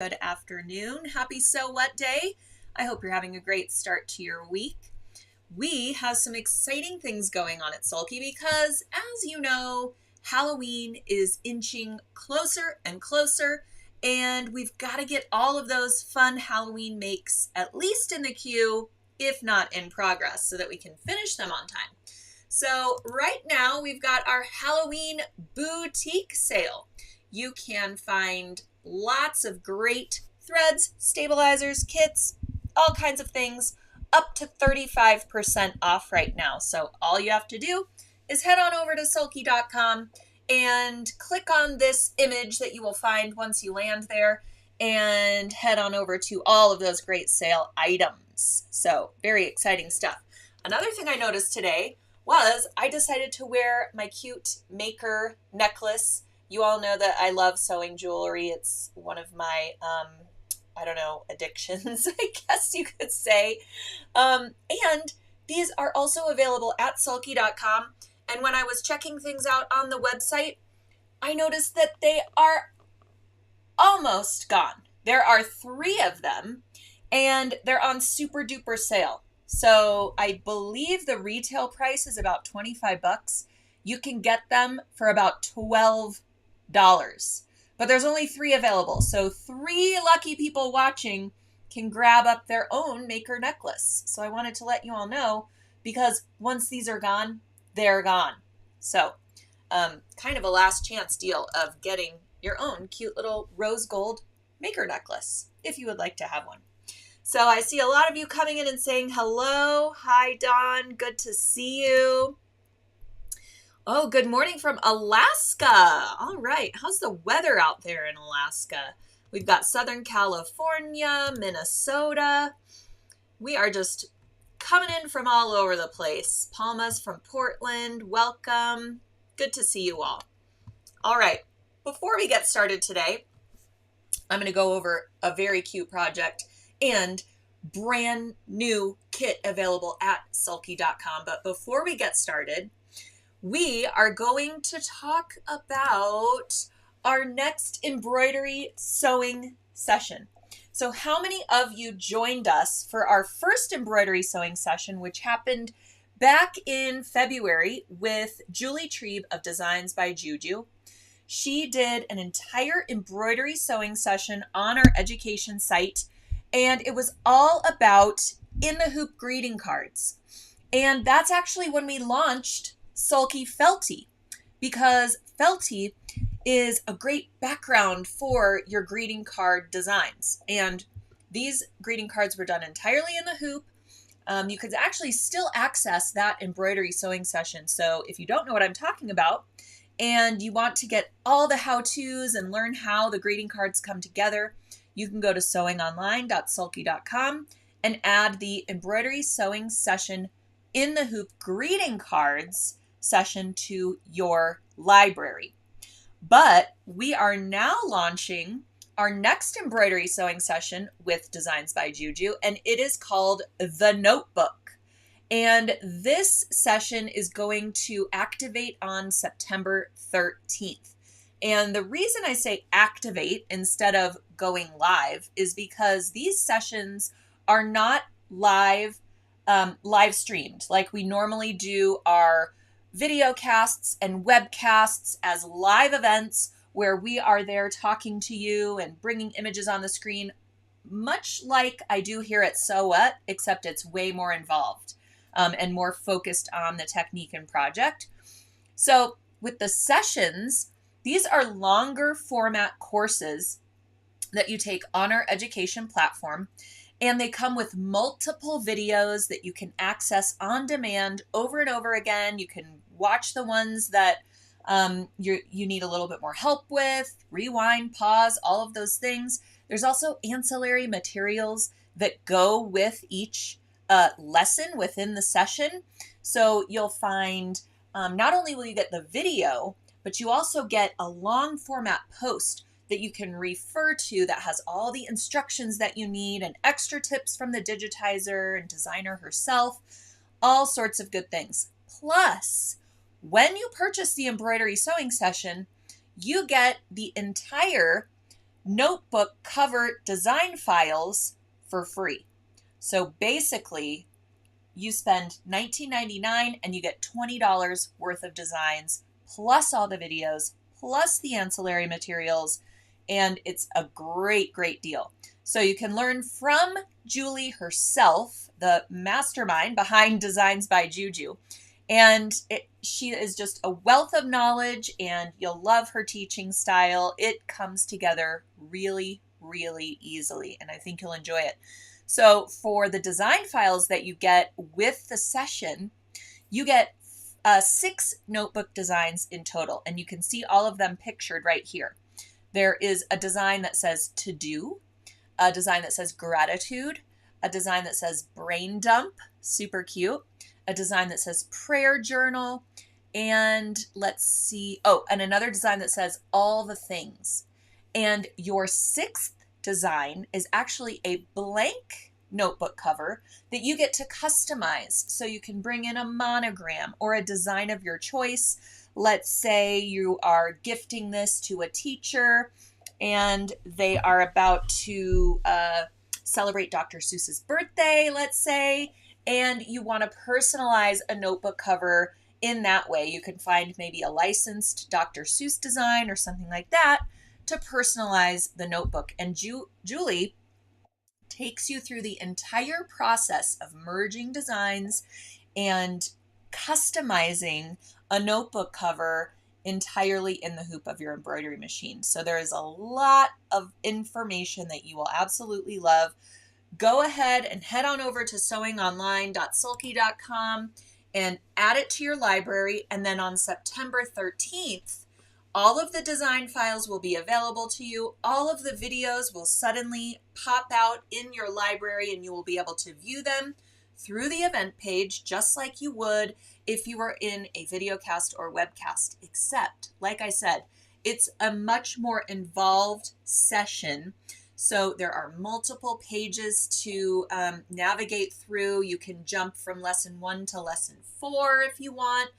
Good afternoon. Happy So What Day. I hope you're having a great start to your week. We have some exciting things going on at Sulky because, as you know, Halloween is inching closer and closer, and we've got to get all of those fun Halloween makes at least in the queue, if not in progress, so that we can finish them on time. So right now we've got our Halloween boutique sale. You can find lots of great threads, stabilizers, kits, all kinds of things, up to 35% off right now. So all you have to do is head on over to sulky.com and click on this image that you will find once you land there and head on over to all of those great sale items. So very exciting stuff. Another thing I noticed today was I decided to wear my cute maker necklace. You all know that I love sewing jewelry. It's one of my, addictions, I guess you could say. And these are also available at sulky.com. And when I was checking things out on the website, I noticed that they are almost gone. There are 3 of them, and they're on super duper sale. So I believe the retail price is about $25. You can get them for about $12. But there's only 3 available. So 3 lucky people watching can grab up their own maker necklace. So I wanted to let you all know because once these are gone, they're gone. So kind of a last chance deal of getting your own cute little rose gold maker necklace if you would like to have one. So I see a lot of you coming in and saying hello. Hi, Dawn. Good to see you. Oh, good morning from Alaska. All right. How's the weather out there in Alaska? We've got Southern California, Minnesota. We are just coming in from all over the place. Palma's from Portland. Welcome. Good to see you all. All right. Before we get started today, I'm going to go over a very cute project and brand new kit available at sulky.com. But before we get started, we are going to talk about our next embroidery sewing session. So how many of you joined us for our first embroidery sewing session, which happened back in February with Julie Trieb of Designs by Juju? She did an entire embroidery sewing session on our education site, and it was all about in the hoop greeting cards. And that's actually when we launched Sulky Felty, because Felty is a great background for your greeting card designs. And these greeting cards were done entirely in the hoop. You could actually still access that embroidery sewing session. So if you don't know what I'm talking about and you want to get all the how-tos and learn how the greeting cards come together, you can go to sewingonline.sulky.com and add the embroidery sewing session in the hoop greeting cards session to your library. But we are now launching our next embroidery sewing session with Designs by Juju, and it is called The Notebook. And this session is going to activate on September 13th. And the reason I say activate instead of going live is because these sessions are not live streamed like we normally do our video casts and webcasts as live events where we are there talking to you and bringing images on the screen, much like I do here at So What, except it's way more involved and more focused on the technique and project. So with the sessions, these are longer format courses that you take on our education platform. And they come with multiple videos that you can access on demand over and over again. You can watch the ones that you need a little bit more help with, rewind, pause, all of those things. There's also ancillary materials that go with each lesson within the session. So you'll find not only will you get the video, but you also get a long format post that you can refer to that has all the instructions that you need and extra tips from the digitizer and designer herself, all sorts of good things. Plus, when you purchase the embroidery sewing session, you get the entire notebook cover design files for free. So basically, you spend $19.99 and you get $20 worth of designs, plus all the videos, plus the ancillary materials, and it's a great, great deal. So you can learn from Julie herself, the mastermind behind Designs by Juju. And she is just a wealth of knowledge, and you'll love her teaching style. It comes together really, really easily, and I think you'll enjoy it. So for the design files that you get with the session, you get 6 notebook designs in total, and you can see all of them pictured right here. There is a design that says to do, a design that says gratitude, a design that says brain dump, super cute, a design that says prayer journal, and let's see, and another design that says all the things. And your 6th design is actually a blank notebook cover that you get to customize. So you can bring in a monogram or a design of your choice. Let's say you are gifting this to a teacher and they are about to celebrate Dr. Seuss's birthday, let's say, and you want to personalize a notebook cover in that way. You can find maybe a licensed Dr. Seuss design or something like that to personalize the notebook. And Julie takes you through the entire process of merging designs and customizing a notebook cover entirely in the hoop of your embroidery machine. So there is a lot of information that you will absolutely love. Go ahead and head on over to sewingonline.sulky.com and add it to your library. And then on September 13th, all of the design files will be available to you. All of the videos will suddenly pop out in your library and you will be able to view them through the event page, just like you would if you were in a videocast or webcast, except, like I said, it's a much more involved session. So there are multiple pages to navigate through. You can jump from lesson 1 to lesson 4 if you want.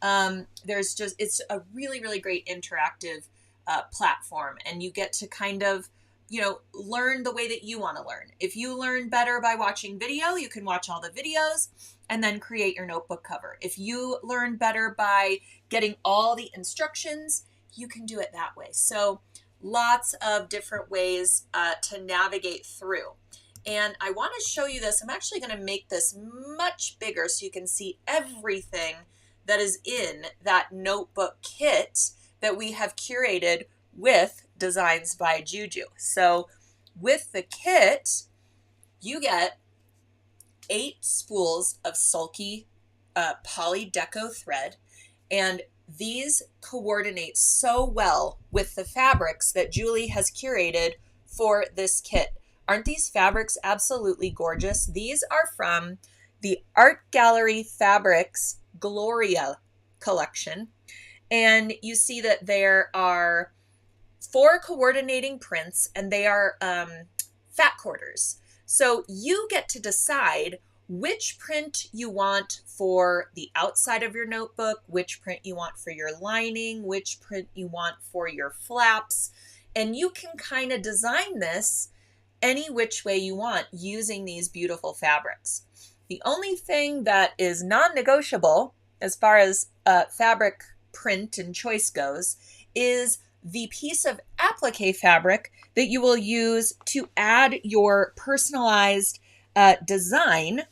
It's a really, really great interactive platform, and you get to kind of, learn the way that you want to learn. If you learn better by watching video, you can watch all the videos and then create your notebook cover. If you learn better by getting all the instructions, you can do it that way. So lots of different ways to navigate through. And I want to show you this. I'm actually going to make this much bigger so you can see everything that is in that notebook kit that we have curated with Designs by Juju. So with the kit, you get 8 spools of Sulky poly deco thread, and these coordinate so well with the fabrics that Julie has curated for this kit. Aren't these fabrics absolutely gorgeous? These are from the Art Gallery Fabrics Gloria collection, and you see that there are 4 coordinating prints, and they are fat quarters. So you get to decide which print you want for the outside of your notebook, which print you want for your lining, which print you want for your flaps, and you can kind of design this any which way you want using these beautiful fabrics. The only thing that is non-negotiable as far as fabric print and choice goes is the piece of applique fabric that you will use to add your personalized design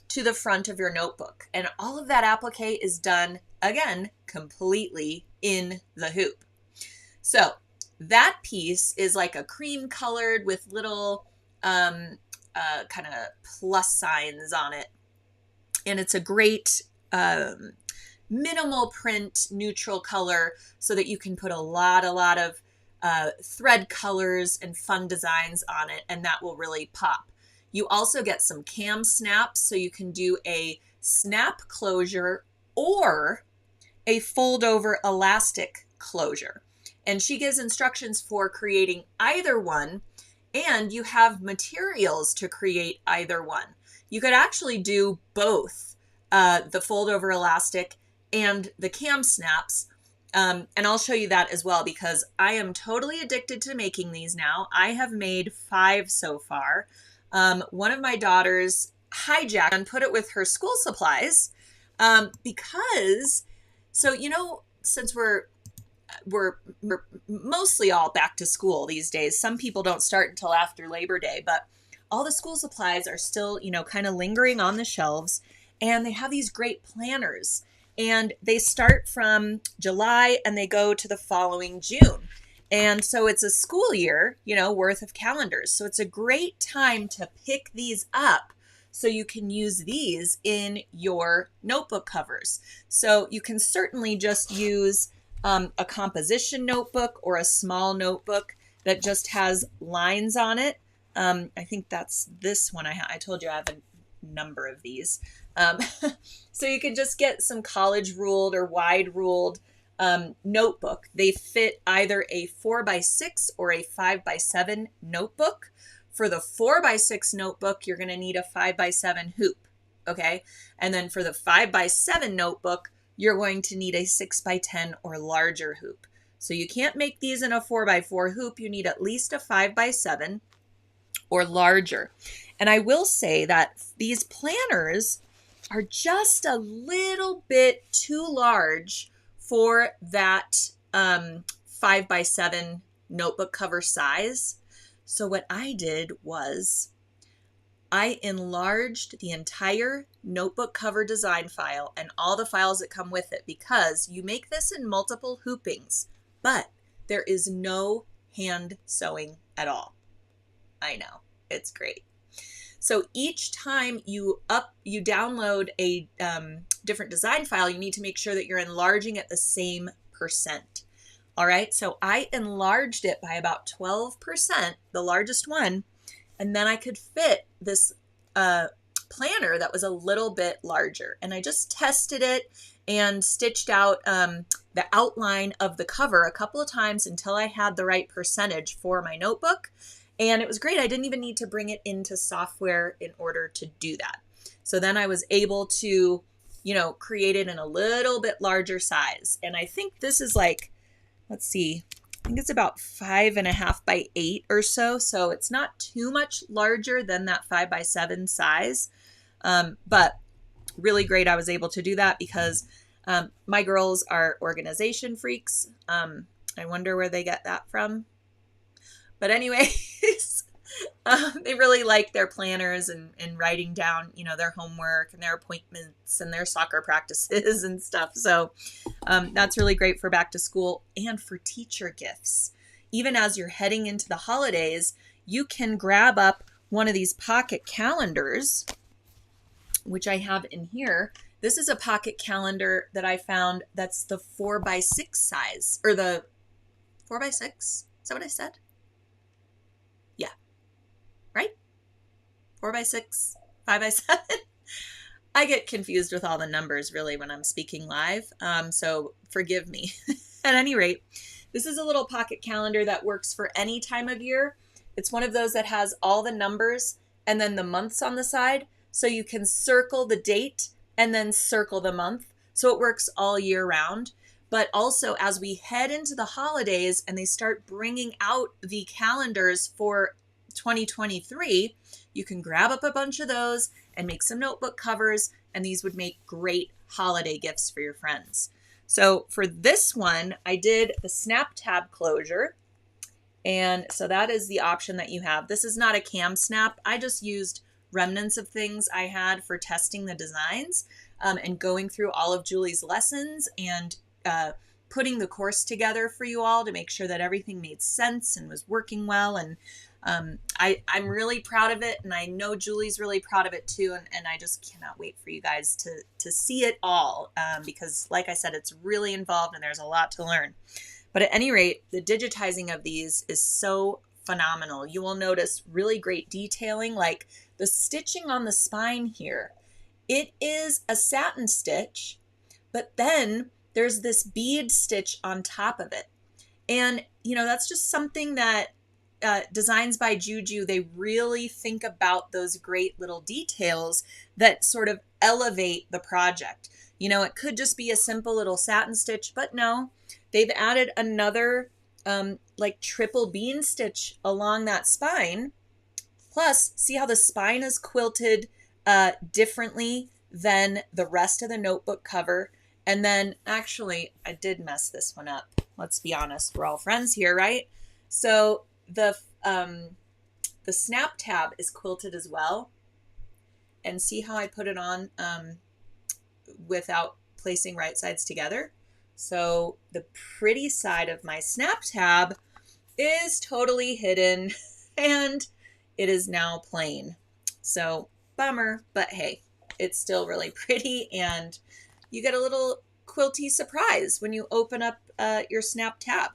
to the front of your notebook. And all of that applique is done, again, completely in the hoop. So that piece is like a cream colored with little kind of plus signs on it. And it's a great minimal print, neutral color, so that you can put a lot of thread colors and fun designs on it, and that will really pop. You also get some cam snaps, so you can do a snap closure or a fold over elastic closure. And she gives instructions for creating either one, and you have materials to create either one. You could actually do both the fold over elastic and the cam snaps, And I'll show you that as well because I am totally addicted to making these now. I have made 5 so far. One of my daughters hijacked and put it with her school supplies because, so, since we're mostly all back to school these days. Some people don't start until after Labor Day, but all the school supplies are still, kind of lingering on the shelves. And they have these great planners. And they start from July and they go to the following June. And so it's a school year, worth of calendars. So it's a great time to pick these up so you can use these in your notebook covers. So you can certainly just use a composition notebook or a small notebook that just has lines on it. I think that's this one. I told you I have a number of these. So you can just get some college ruled or wide ruled notebook. They fit either a 4x6 or a 5x7 notebook. For the 4x6 notebook, you're going to need a 5x7 hoop. Okay. And then for the 5x7 notebook, you're going to need a 6x10 or larger hoop. So you can't make these in a 4x4 hoop. You need at least a 5x7 or larger. And I will say that these planners are just a little bit too large for that 5x7 notebook cover size. So what I did was I enlarged the entire notebook cover design file and all the files that come with it because you make this in multiple hoopings, but there is no hand sewing at all. I know, it's great. So each time you download a different design file, you need to make sure that you're enlarging at the same percent. All right, so I enlarged it by about 12%, the largest one, and then I could fit this planner that was a little bit larger. And I just tested it and stitched out the outline of the cover a couple of times until I had the right percentage for my notebook. And it was great. I didn't even need to bring it into software in order to do that. So then I was able to, create it in a little bit larger size. And I think this is like, let's see, I think it's about 5.5 by 8 or so. So it's not too much larger than that 5x7 size. But really great. I was able to do that because my girls are organization freaks. I wonder where they get that from. But anyways, they really like their planners and writing down, their homework and their appointments and their soccer practices and stuff. So that's really great for back to school and for teacher gifts. Even as you're heading into the holidays, you can grab up one of these pocket calendars, which I have in here. This is a pocket calendar that I found that's the 4x6 size, or the 4x6. Is that what I said? Yeah. Right? 4x6, 5x7. I get confused with all the numbers really when I'm speaking live. So forgive me. At any rate, this is a little pocket calendar that works for any time of year. It's one of those that has all the numbers and then the months on the side. So you can circle the date and then circle the month. So it works all year round. But also as we head into the holidays and they start bringing out the calendars for 2023, you can grab up a bunch of those and make some notebook covers. And these would make great holiday gifts for your friends. So for this one, I did the snap tab closure. And so that is the option that you have. This is not a cam snap. I just used remnants of things I had for testing the designs and going through all of Julie's lessons and putting the course together for you all to make sure that everything made sense and was working well. And I'm really proud of it. And I know Julie's really proud of it too. And I just cannot wait for you guys to see it all because like I said, it's really involved and there's a lot to learn. But at any rate, the digitizing of these is so phenomenal. You will notice really great detailing, like the stitching on the spine here. It is a satin stitch, but then there's this bead stitch on top of it. And, that's just something that Designs by Juju, they really think about those great little details that sort of elevate the project. You know, it could just be a simple little satin stitch, but no, they've added another like triple bean stitch along that spine. Plus, see how the spine is quilted differently than the rest of the notebook cover. And then actually, I did mess this one up. Let's be honest, we're all friends here, right? So the snap tab is quilted as well. And see how I put it on without placing right sides together? So the pretty side of my snap tab is totally hidden and it is now plain. So bummer, but hey, it's still really pretty and you get a little quilty surprise when you open up your snap tab.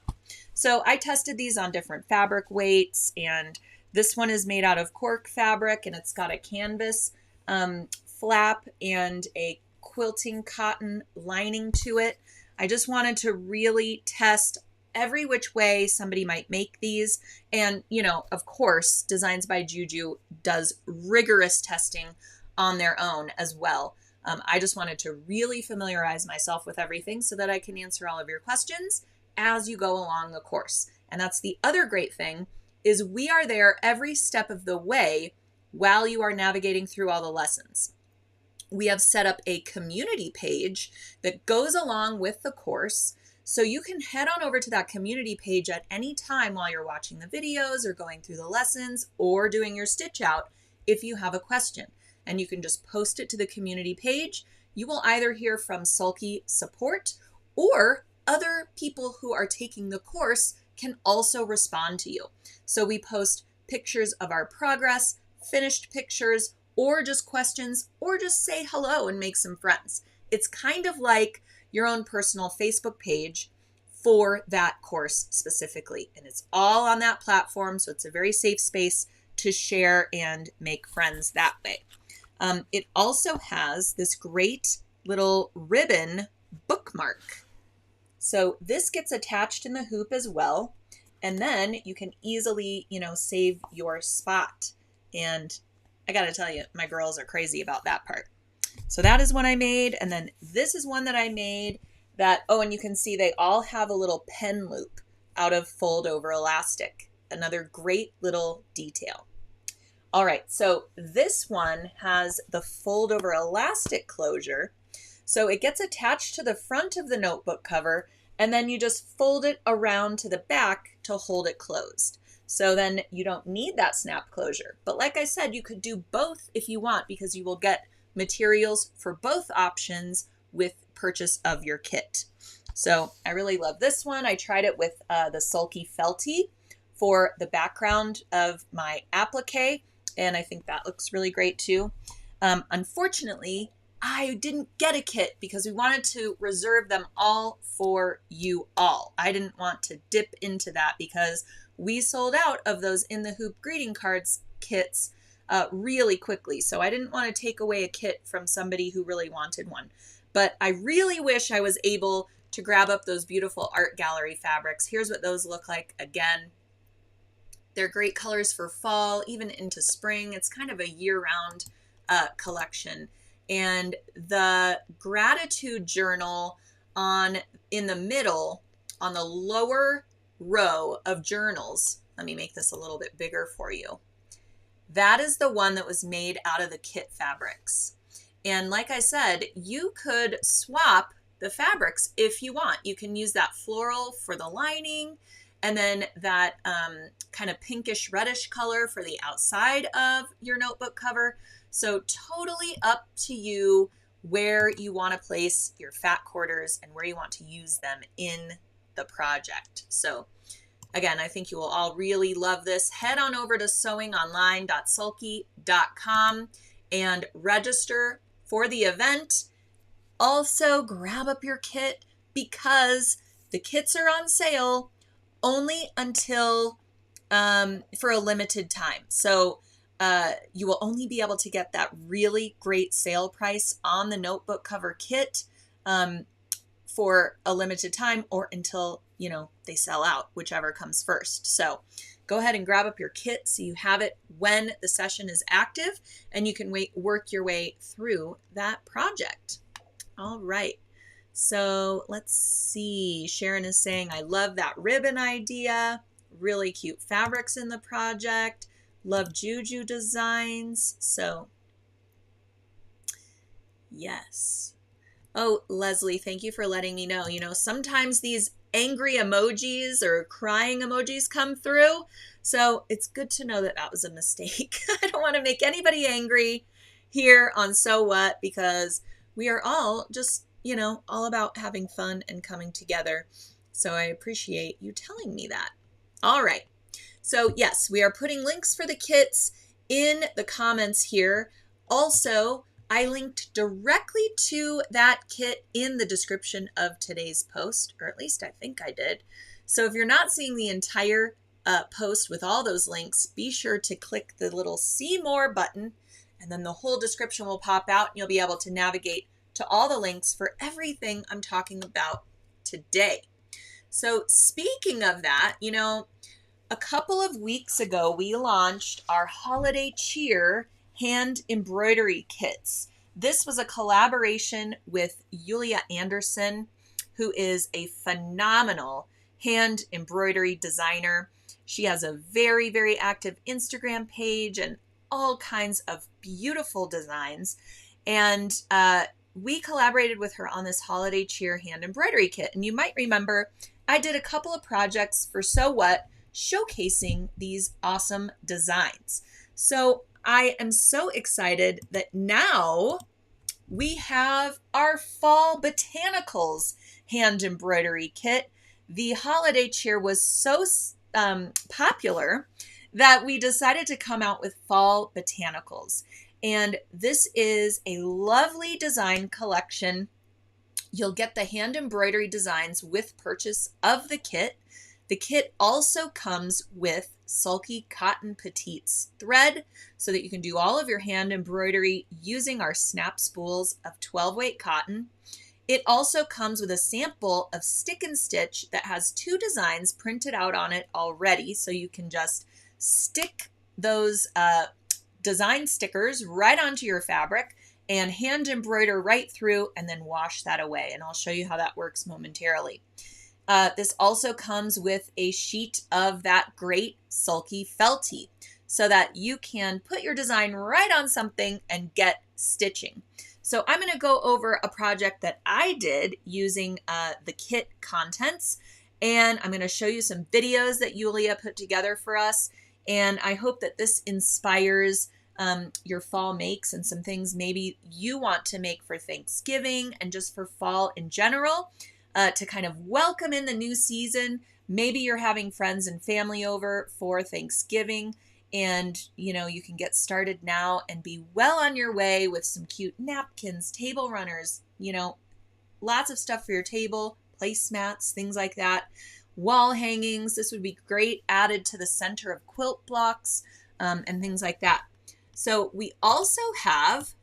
So I tested these on different fabric weights, and this one is made out of cork fabric and it's got a canvas flap and a quilting cotton lining to it. I just wanted to really test every which way somebody might make these. And, you know, of course, Designs by Juju does rigorous testing on their own as well. I just wanted to really familiarize myself with everything so that I can answer all of your questions as you go along the course. And that's the other great thing, is we are there every step of the way while you are navigating through all the lessons. We have set up a community page that goes along with the course. So you can head on over to that community page at any time while you're watching the videos or going through the lessons or doing your stitch out if you have a question. And you can just post it to the community page. You will either hear from Sulky support, or other people who are taking the course can also respond to you. So we post pictures of our progress, finished pictures, or just questions, or just say hello and make some friends. It's kind of like your own personal Facebook page for that course specifically. And it's all on that platform, so it's a very safe space to share and make friends that way. It also has this great little ribbon bookmark. So this gets attached in the hoop as well. And then you can easily, you know, save your spot. And I got to tell you, my girls are crazy about that part. So that is one I made. And then this is one that I made that, oh, and you can see they all have a little pen loop out of fold over elastic. Another great little detail. All right, so this one has the fold over elastic closure. So it gets attached to the front of the notebook cover, and then you just fold it around to the back to hold it closed. So then you don't need that snap closure. But like I said, you could do both if you want, because you will get materials for both options with purchase of your kit. So I really love this one. I tried it with the Sulky Felty for the background of my applique, and I think that looks really great too. Unfortunately, I didn't get a kit because we wanted to reserve them all for you all. I didn't want to dip into that because we sold out of those In the Hoop greeting cards kits really quickly. So I didn't want to take away a kit from somebody who really wanted one. But I really wish I was able to grab up those beautiful art gallery fabrics. Here's what those look like again. They're great colors for fall, even into spring. It's kind of a year-round collection. And the gratitude journal in the middle, on the lower row of journals, let me make this a little bit bigger for you. That is the one that was made out of the kit fabrics. And like I said, you could swap the fabrics if you want. You can use that floral for the lining, and then that kind of pinkish reddish color for the outside of your notebook cover. So totally up to you where you want to place your fat quarters and where you want to use them in the project. So again, I think you will all really love this. Head on over to sewingonline.sulky.com and register for the event. Also, grab up your kit because the kits are on sale only until for a limited time. So you will only be able to get that really great sale price on the notebook cover kit for a limited time, or until, you know, they sell out, whichever comes first. So go ahead and grab up your kit so you have it when the session is active and you can work your way through that project. All right. So let's see. Sharon is saying, I love that ribbon idea. Really cute fabrics in the project. Love Juju designs. So yes. Oh, Leslie, thank you for letting me know. You know, sometimes these angry emojis or crying emojis come through. So it's good to know that that was a mistake. I don't want to make anybody angry here on So What, because we are all just, you know, all about having fun and coming together. So I appreciate you telling me that. All right. So yes, we are putting links for the kits in the comments here. Also, I linked directly to that kit in the description of today's post, or at least I think I did. So if you're not seeing the entire post with all those links, be sure to click the little See More button, and then the whole description will pop out and you'll be able to navigate to all the links for everything I'm talking about today. So speaking of that, you know, a couple of weeks ago, we launched our Holiday Cheer hand embroidery kits. This was a collaboration with Yulia Anderson, who is a phenomenal hand embroidery designer. She has a very, very active Instagram page and all kinds of beautiful designs. And we collaborated with her on this Holiday Cheer hand embroidery kit. And you might remember I did a couple of projects for So What, showcasing these awesome designs. So I am so excited that now we have our Fall Botanicals hand embroidery kit. The Holiday Cheer was so popular that we decided to come out with Fall Botanicals. And this is a lovely design collection. You'll get the hand embroidery designs with purchase of the kit. The kit also comes with Sulky Cotton Petites thread so that you can do all of your hand embroidery using our snap spools of 12-weight cotton. It also comes with a sample of stick and stitch that has 2 designs printed out on it already, so you can just stick those design stickers right onto your fabric and hand embroider right through and then wash that away. And I'll show you how that works momentarily. This also comes with a sheet of that great Sulky felty so that you can put your design right on something and get stitching. So I'm going to go over a project that I did using the kit contents, and I'm going to show you some videos that Yulia put together for us. And I hope that this inspires your fall makes and some things maybe you want to make for Thanksgiving and just for fall in general. To kind of welcome in the new season. Maybe you're having friends and family over for Thanksgiving, and you know, you can get started now and be well on your way with some cute napkins, table runners, you know, lots of stuff for your table, placemats, things like that. Wall hangings, this would be great added to the center of quilt blocks, and things like that. So we also have,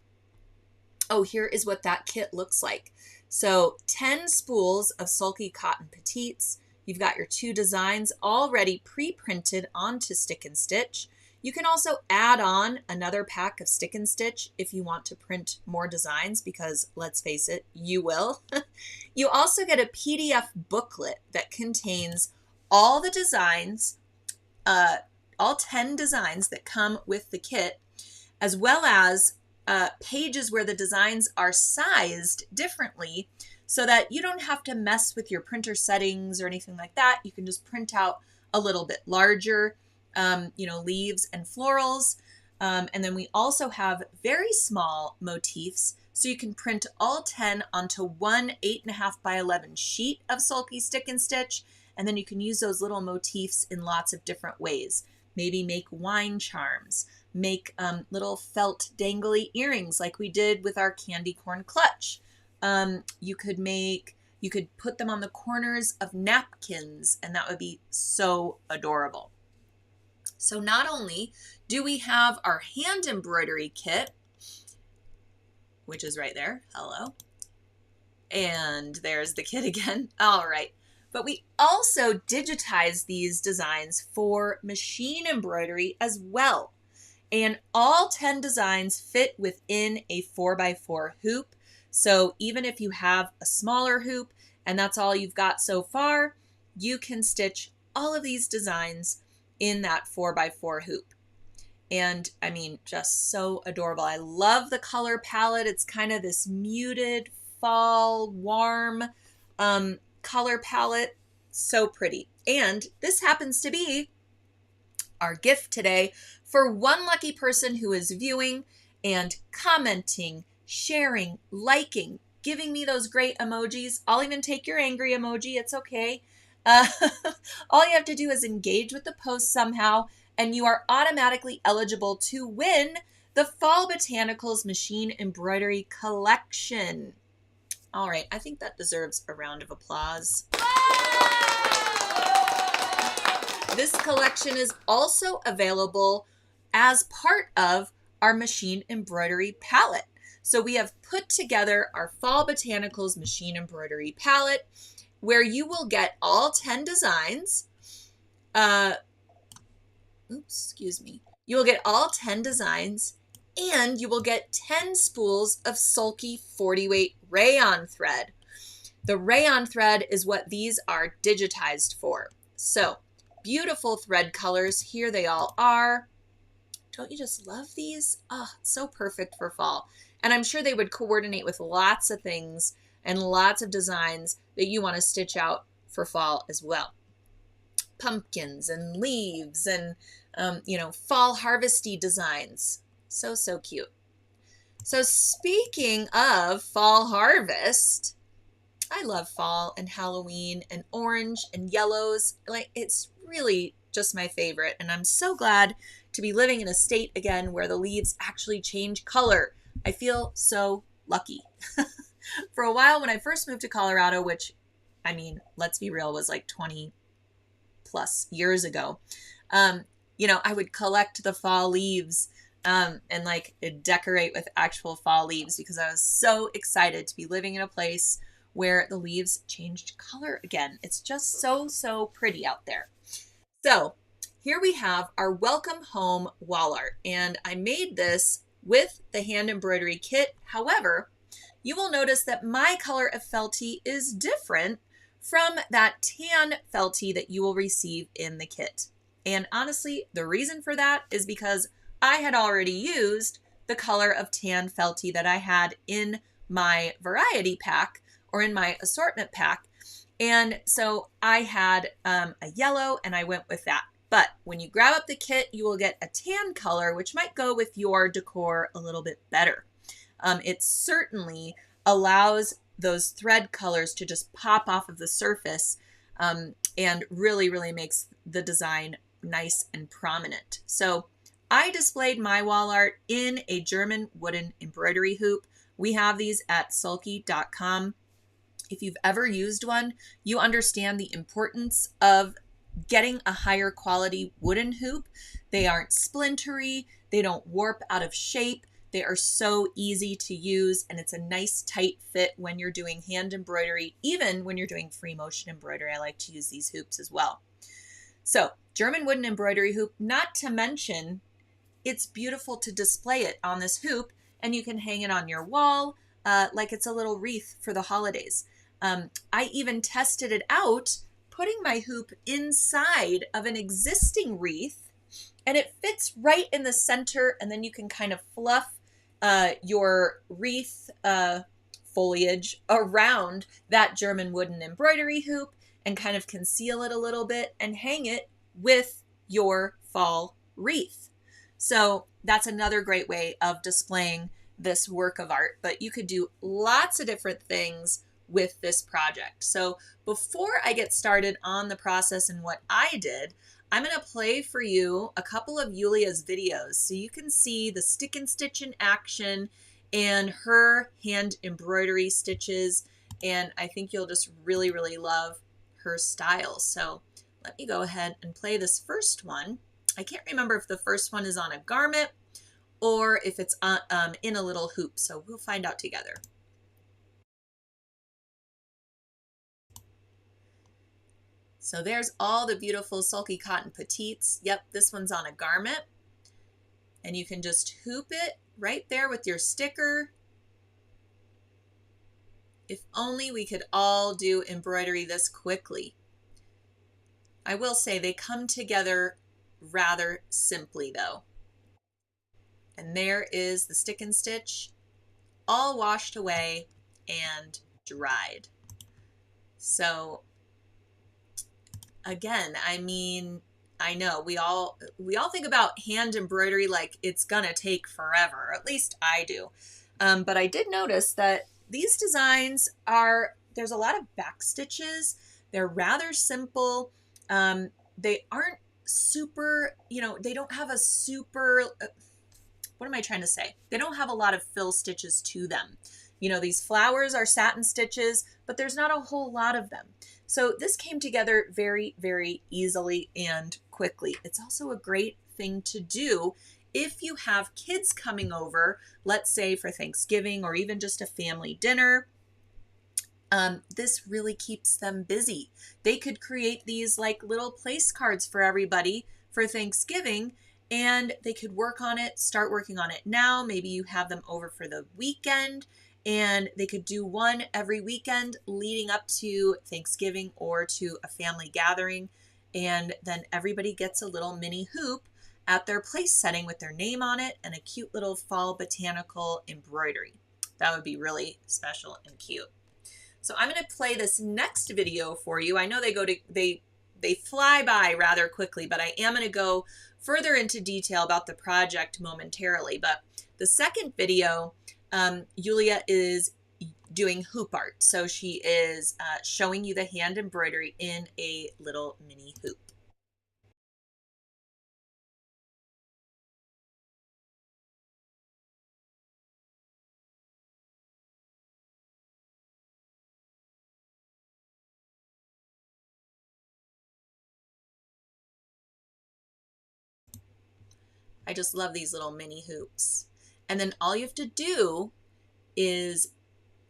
oh, here is what that kit looks like. So 10 spools of Sulky Cotton Petites. You've got your 2 designs already pre-printed onto Stick and Stitch. You can also add on another pack of Stick and Stitch if you want to print more designs, because let's face it, you will. You also get a PDF booklet that contains all the designs, all 10 designs that come with the kit, as well as pages where the designs are sized differently so that you don't have to mess with your printer settings or anything like that. You can just print out a little bit larger, you know, leaves and florals. And then we also have very small motifs, so you can print all 10 onto one 8.5 by 11 sheet of Sulky Stick and Stitch. And then you can use those little motifs in lots of different ways. Maybe make wine charms, make little felt dangly earrings like we did with our candy corn clutch. You could put them on the corners of napkins, and that would be so adorable. So not only do we have our hand embroidery kit, which is right there, hello, and there's the kit again. All right. But we also digitize these designs for machine embroidery as well. And all 10 designs fit within a 4x4 hoop. So even if you have a smaller hoop and that's all you've got so far, you can stitch all of these designs in that 4x4 hoop. And I mean, just so adorable. I love the color palette. It's kind of this muted fall, warm color palette. So pretty. And this happens to be our gift today for one lucky person who is viewing and commenting, sharing, liking, giving me those great emojis. I'll even take your angry emoji. It's okay. All you have to do is engage with the post somehow, and you are automatically eligible to win the Fall Botanicals Machine Embroidery Collection. All right, I think that deserves a round of applause. This collection is also available as part of our machine embroidery palette. So we have put together our Fall Botanicals Machine Embroidery Palette, where you will get all 10 designs. You will get all 10 designs, and you will get 10 spools of Sulky 40 weight rayon thread. The rayon thread is what these are digitized for. So beautiful thread colors. Here they all are. Don't you just love these? Oh, so perfect for fall. And I'm sure they would coordinate with lots of things and lots of designs that you want to stitch out for fall as well. Pumpkins and leaves and, fall harvesty designs. So, so cute. So speaking of fall harvest, I love fall and Halloween and orange and yellows. Like, it's really just my favorite. And I'm so glad to be living in a state again where the leaves actually change color. I feel so lucky. For a while when I first moved to Colorado, which, I mean, let's be real, was like 20 plus years ago, I would collect the fall leaves and like decorate with actual fall leaves because I was so excited to be living in a place where the leaves changed color again. It's just so, so pretty out there. So here we have our welcome home wall art, and I made this with the hand embroidery kit. However, you will notice that my color of felty is different from that tan felty that you will receive in the kit. And honestly, the reason for that is because I had already used the color of tan felty that I had in my variety pack or in my assortment pack. And so I had a yellow and I went with that. But when you grab up the kit, you will get a tan color, which might go with your decor a little bit better. It certainly allows those thread colors to just pop off of the surface and really, really makes the design nice and prominent. So I displayed my wall art in a German wooden embroidery hoop. We have these at sulky.com. If you've ever used one, you understand the importance of getting a higher quality wooden hoop. They aren't splintery, they don't warp out of shape, they are so easy to use, and it's a nice tight fit when you're doing hand embroidery. Even when you're doing free motion embroidery, I like to use these hoops as well. So German wooden embroidery hoop, not to mention it's beautiful to display it on this hoop, and you can hang it on your wall like it's a little wreath for the holidays. I even tested it out putting my hoop inside of an existing wreath, and it fits right in the center, and then you can kind of fluff your wreath foliage around that German wooden embroidery hoop and kind of conceal it a little bit and hang it with your fall wreath. So that's another great way of displaying this work of art, but you could do lots of different things with this project. So before I get started on the process and what I did, I'm going to play for you a couple of Yulia's videos so you can see the stick and stitch in action and her hand embroidery stitches. And I think you'll just really, really love her style. So let me go ahead and play this first one. I can't remember if the first one is on a garment or if it's in a little hoop. So we'll find out together. So there's all the beautiful Sulky cotton petites. Yep, this one's on a garment. And you can just hoop it right there with your sticker. If only we could all do embroidery this quickly. I will say they come together rather simply though. And there is the stick and stitch, all washed away and dried. So again, I mean, I know we all think about hand embroidery like it's gonna take forever, or at least I do. But I did notice that these designs there's a lot of back stitches. They're rather simple. They aren't super, they don't have a super, what am I trying to say? They don't have a lot of fill stitches to them. These flowers are satin stitches, but there's not a whole lot of them. So this came together very, very easily and quickly. It's also a great thing to do if you have kids coming over, let's say for Thanksgiving or even just a family dinner. This really keeps them busy. They could create these like little place cards for everybody for Thanksgiving, and they could work on it, start working on it now. Maybe you have them over for the weekend, and they could do one every weekend leading up to Thanksgiving or to a family gathering. And then everybody gets a little mini hoop at their place setting with their name on it and a cute little fall botanical embroidery. That would be really special and cute. So I'm going to play this next video for you. I know they fly by rather quickly, but I am going to go further into detail about the project momentarily. But the second video, Yulia is doing hoop art. So she is showing you the hand embroidery in a little mini hoop. I just love these little mini hoops. And then all you have to do is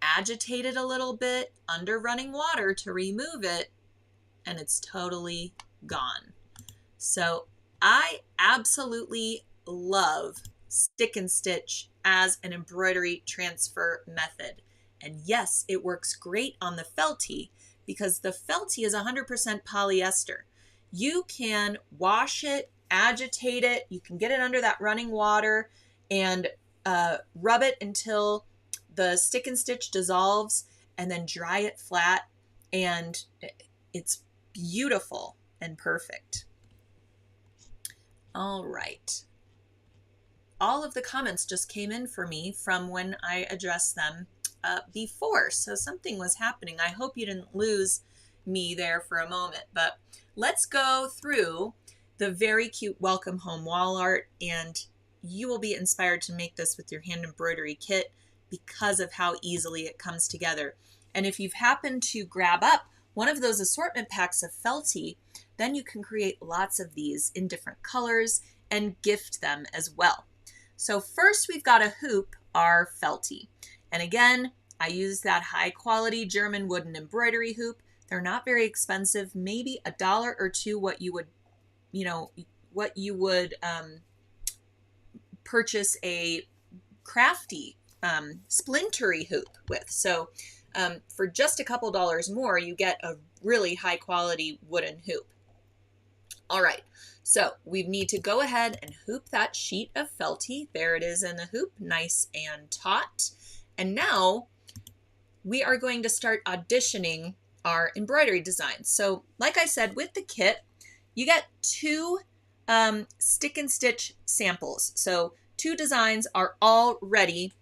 agitate it a little bit under running water to remove it, and it's totally gone. So I absolutely love stick and stitch as an embroidery transfer method. And yes, it works great on the felty because the felty is 100% polyester. You can wash it, agitate it, you can get it under that running water and rub it until the stick and stitch dissolves, and then dry it flat, and it's beautiful and perfect. All right. All of the comments just came in for me from when I addressed them before, so something was happening. I hope you didn't lose me there for a moment, but let's go through the very cute welcome home wall art, and you will be inspired to make this with your hand embroidery kit because of how easily it comes together. And if you've happened to grab up one of those assortment packs of felty, then you can create lots of these in different colors and gift them as well. So first we've got a hoop, our felty. And again, I use that high quality German wooden embroidery hoop. They're not very expensive, maybe $1 or $2 what you would purchase a crafty splintery hoop with. So for just a couple dollars more, you get a really high quality wooden hoop. All right, so we need to go ahead and hoop that sheet of felty. There it is in the hoop, nice and taut. And now we are going to start auditioning our embroidery designs. So like I said, with the kit, you get 2 stick and stitch samples. So 2 designs are already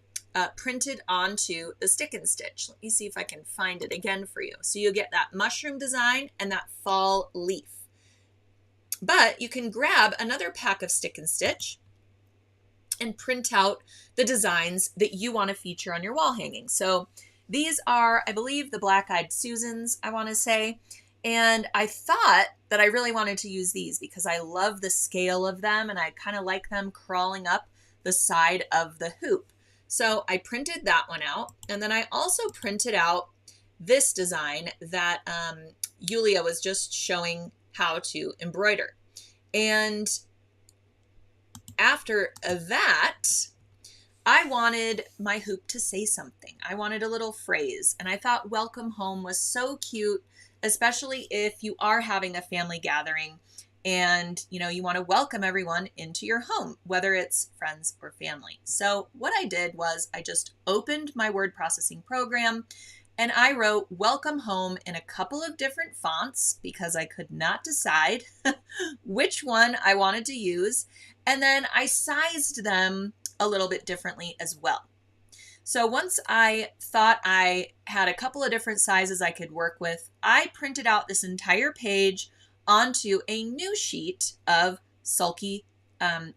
printed onto the stick and stitch. Let me see if I can find it again for you. So you get that mushroom design and that fall leaf. But you can grab another pack of stick and stitch and print out the designs that you want to feature on your wall hanging. So these are, I believe, the Black-Eyed Susans, I want to say. And I thought that I really wanted to use these because I love the scale of them and I kind of like them crawling up the side of the hoop. So I printed that one out, and then I also printed out this design that Yulia was just showing how to embroider. And after that, I wanted my hoop to say something. I wanted a little phrase, and I thought welcome home was so cute, especially if you are having a family gathering and you want to welcome everyone into your home, whether it's friends or family. So what I did was I just opened my word processing program and I wrote welcome home in a couple of different fonts because I could not decide which one I wanted to use. And then I sized them a little bit differently as well. So once I thought I had a couple of different sizes I could work with, I printed out this entire page onto a new sheet of Sulky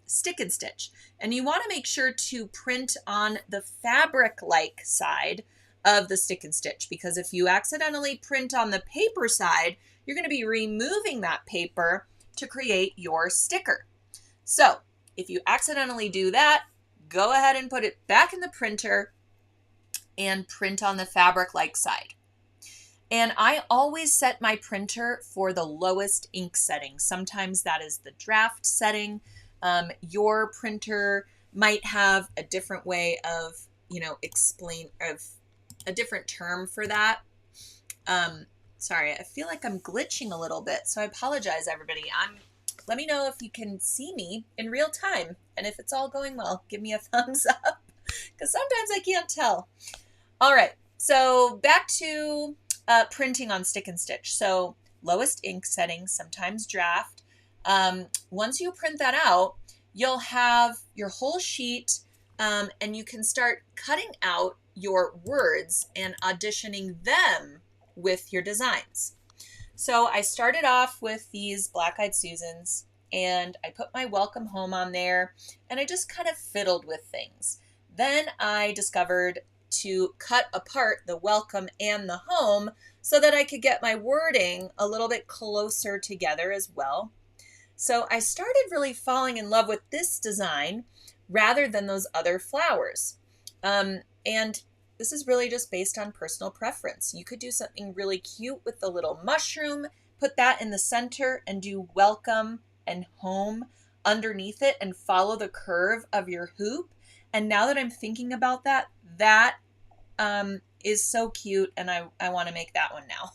stick and stitch. And you want to make sure to print on the fabric-like side of the stick and stitch, because if you accidentally print on the paper side, you're going to be removing that paper to create your sticker. So if you accidentally do that, go ahead and put it back in the printer and print on the fabric-like side. And I always set my printer for the lowest ink setting. Sometimes that is the draft setting. Your printer might have a different way of, a different term for that. Sorry, I feel like I'm glitching a little bit, so I apologize, everybody. Let me know if you can see me in real time, and if it's all going well, give me a thumbs up, because sometimes I can't tell. All right, so back to printing on stick and stitch. So lowest ink setting, sometimes draft. Once you print that out, you'll have your whole sheet, and you can start cutting out your words and auditioning them with your designs. So I started off with these Black-Eyed Susans, and I put my welcome home on there, and I just kind of fiddled with things. Then I discovered to cut apart the welcome and the home so that I could get my wording a little bit closer together as well. So I started really falling in love with this design rather than those other flowers. And this is really just based on personal preference. You could do something really cute with the little mushroom, put that in the center and do welcome and home underneath it and follow the curve of your hoop. And now that I'm thinking about that, that is so cute, and I want to make that one now.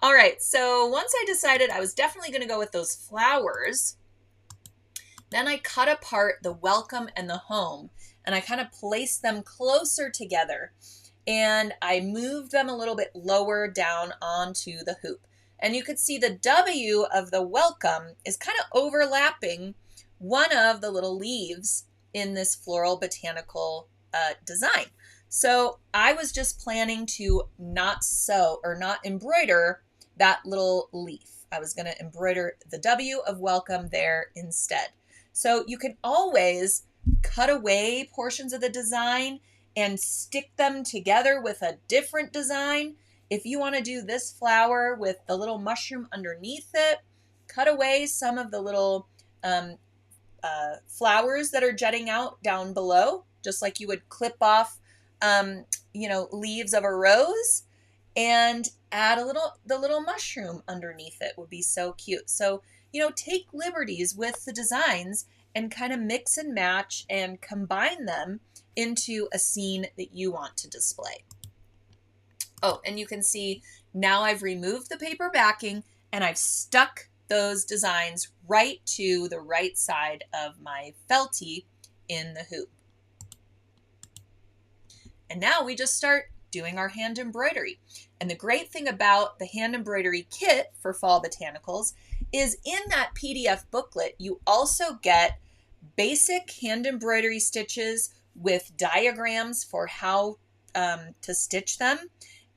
All right, so once I decided I was definitely going to go with those flowers, then I cut apart the welcome and the home, and I kind of placed them closer together, and I moved them a little bit lower down onto the hoop. And you could see the W of the welcome is kind of overlapping one of the little leaves in this floral botanical design. So I was just planning to not embroider that little leaf. I was going to embroider the W of welcome there instead. So you can always cut away portions of the design and stick them together with a different design. If you want to do this flower with the little mushroom underneath it, cut away some of the little flowers that are jetting out down below, just like you would clip off leaves of a rose, and add the little mushroom underneath it. Would be so cute. So, take liberties with the designs and kind of mix and match and combine them into a scene that you want to display. Oh, and you can see now I've removed the paper backing and I've stuck those designs right to the right side of my felty in the hoop. And now we just start doing our hand embroidery. And the great thing about the hand embroidery kit for Fall Botanicals is in that PDF booklet, you also get basic hand embroidery stitches with diagrams for how to stitch them,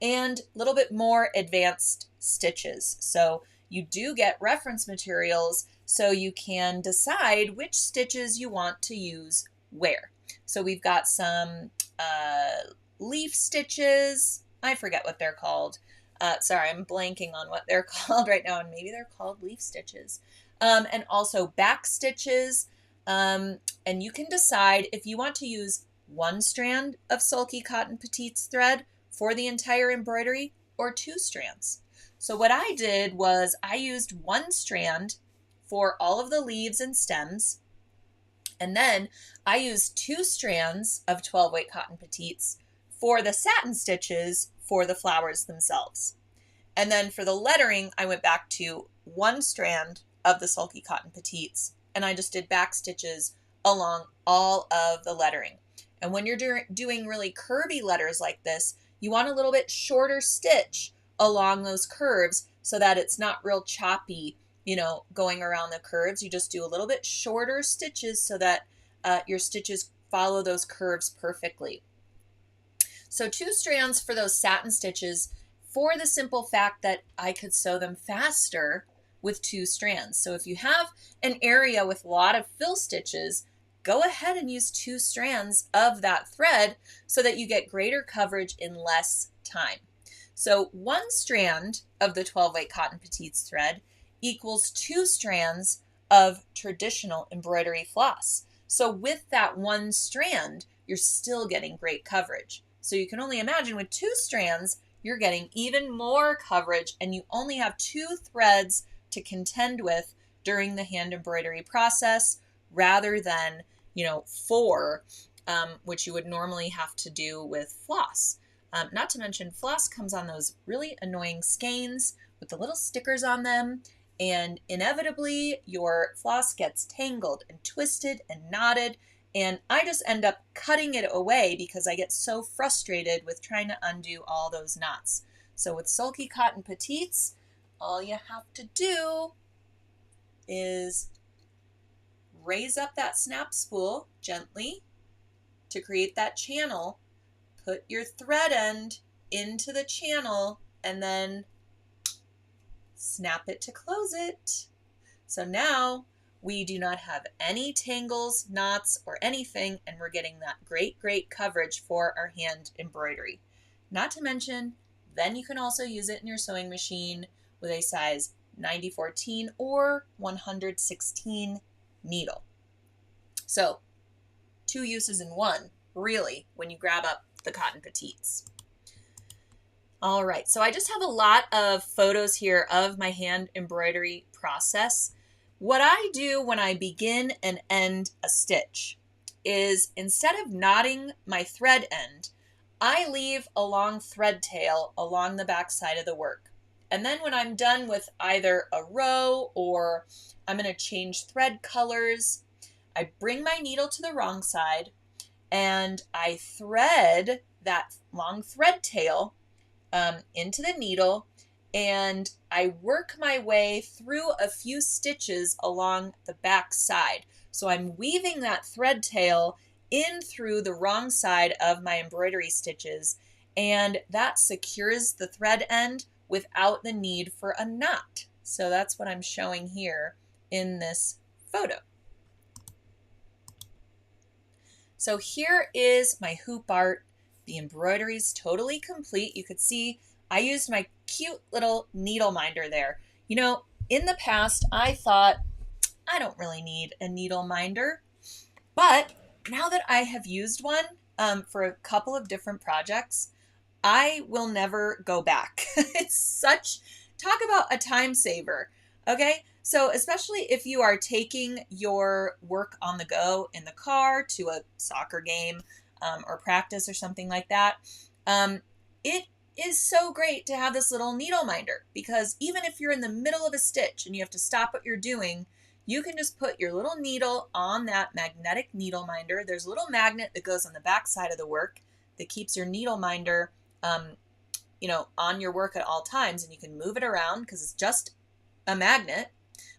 and a little bit more advanced stitches. So you do get reference materials so you can decide which stitches you want to use where. So we've got some leaf stitches. I forget what they're called. Sorry, I'm blanking on what they're called right now, and maybe they're called leaf stitches. And also back stitches. And you can decide if you want to use one strand of Sulky Cotton Petites thread for the entire embroidery or 2 strands. So what I did was I used one strand for all of the leaves and stems, and then I used 2 strands of 12 weight cotton petites for the satin stitches for the flowers themselves. And then for the lettering, I went back to 1 strand of the Sulky cotton petites, and I just did back stitches along all of the lettering. And when you're doing really curvy letters like this, you want a little bit shorter stitch along those curves so that it's not real choppy, going around the curves. You just do a little bit shorter stitches so that your stitches follow those curves perfectly. So 2 strands for those satin stitches, for the simple fact that I could sew them faster with 2 strands. So if you have an area with a lot of fill stitches, go ahead and use 2 strands of that thread so that you get greater coverage in less time. So 1 strand of the 12 weight cotton petites thread equals 2 strands of traditional embroidery floss. So with that 1 strand, you're still getting great coverage. So you can only imagine with 2 strands, you're getting even more coverage, and you only have 2 threads to contend with during the hand embroidery process rather than, 4, which you would normally have to do with floss. Not to mention floss comes on those really annoying skeins with the little stickers on them, and inevitably your floss gets tangled and twisted and knotted, and I just end up cutting it away because I get so frustrated with trying to undo all those knots. So with Sulky cotton petites, all you have to do is raise up that snap spool gently to create that channel, put your thread end into the channel, and then snap it to close it. So now we do not have any tangles, knots, or anything, and we're getting that great coverage for our hand embroidery. Not to mention, then you can also use it in your sewing machine with a size 90-14 or 116 needle. So 2 uses in one, really, when you grab up the cotton petites. All right, so I just have a lot of photos here of my hand embroidery process. What I do when I begin and end a stitch is, instead of knotting my thread end, I leave a long thread tail along the back side of the work. And then when I'm done with either a row or I'm going to change thread colors, I bring my needle to the wrong side and I thread that long thread tail into the needle, and I work my way through a few stitches along the back side. So I'm weaving that thread tail in through the wrong side of my embroidery stitches, and that secures the thread end without the need for a knot. So that's what I'm showing here in this photo. So here is my hoop art. The embroidery is totally complete. You could see I used my cute little needle minder there. In the past, I thought I don't really need a needle minder, but now that I have used one for a couple of different projects, I will never go back. Talk about a time saver, okay? So especially if you are taking your work on the go in the car to a soccer game or practice or something like that, it is so great to have this little needle minder, because even if you're in the middle of a stitch and you have to stop what you're doing, you can just put your little needle on that magnetic needle minder. There's a little magnet that goes on the back side of the work that keeps your needle minder on your work at all times, and you can move it around because it's just a magnet.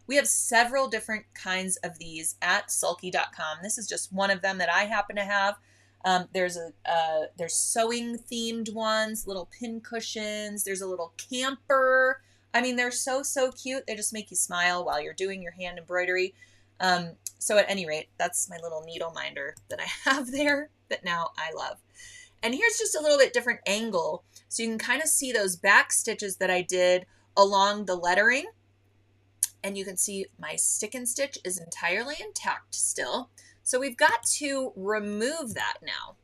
We have several different kinds of these at Sulky.com. This is just one of them that I happen to have. There's sewing themed ones, little pin cushions. There's a little camper. I mean, they're so cute. They just make you smile while you're doing your hand embroidery. So at any rate, that's my little needle minder that I have there that now I love. And here's just a little bit different angle, so you can kind of see those back stitches that I did along the lettering. And you can see my stick and stitch is entirely intact still. So we've got to remove that now.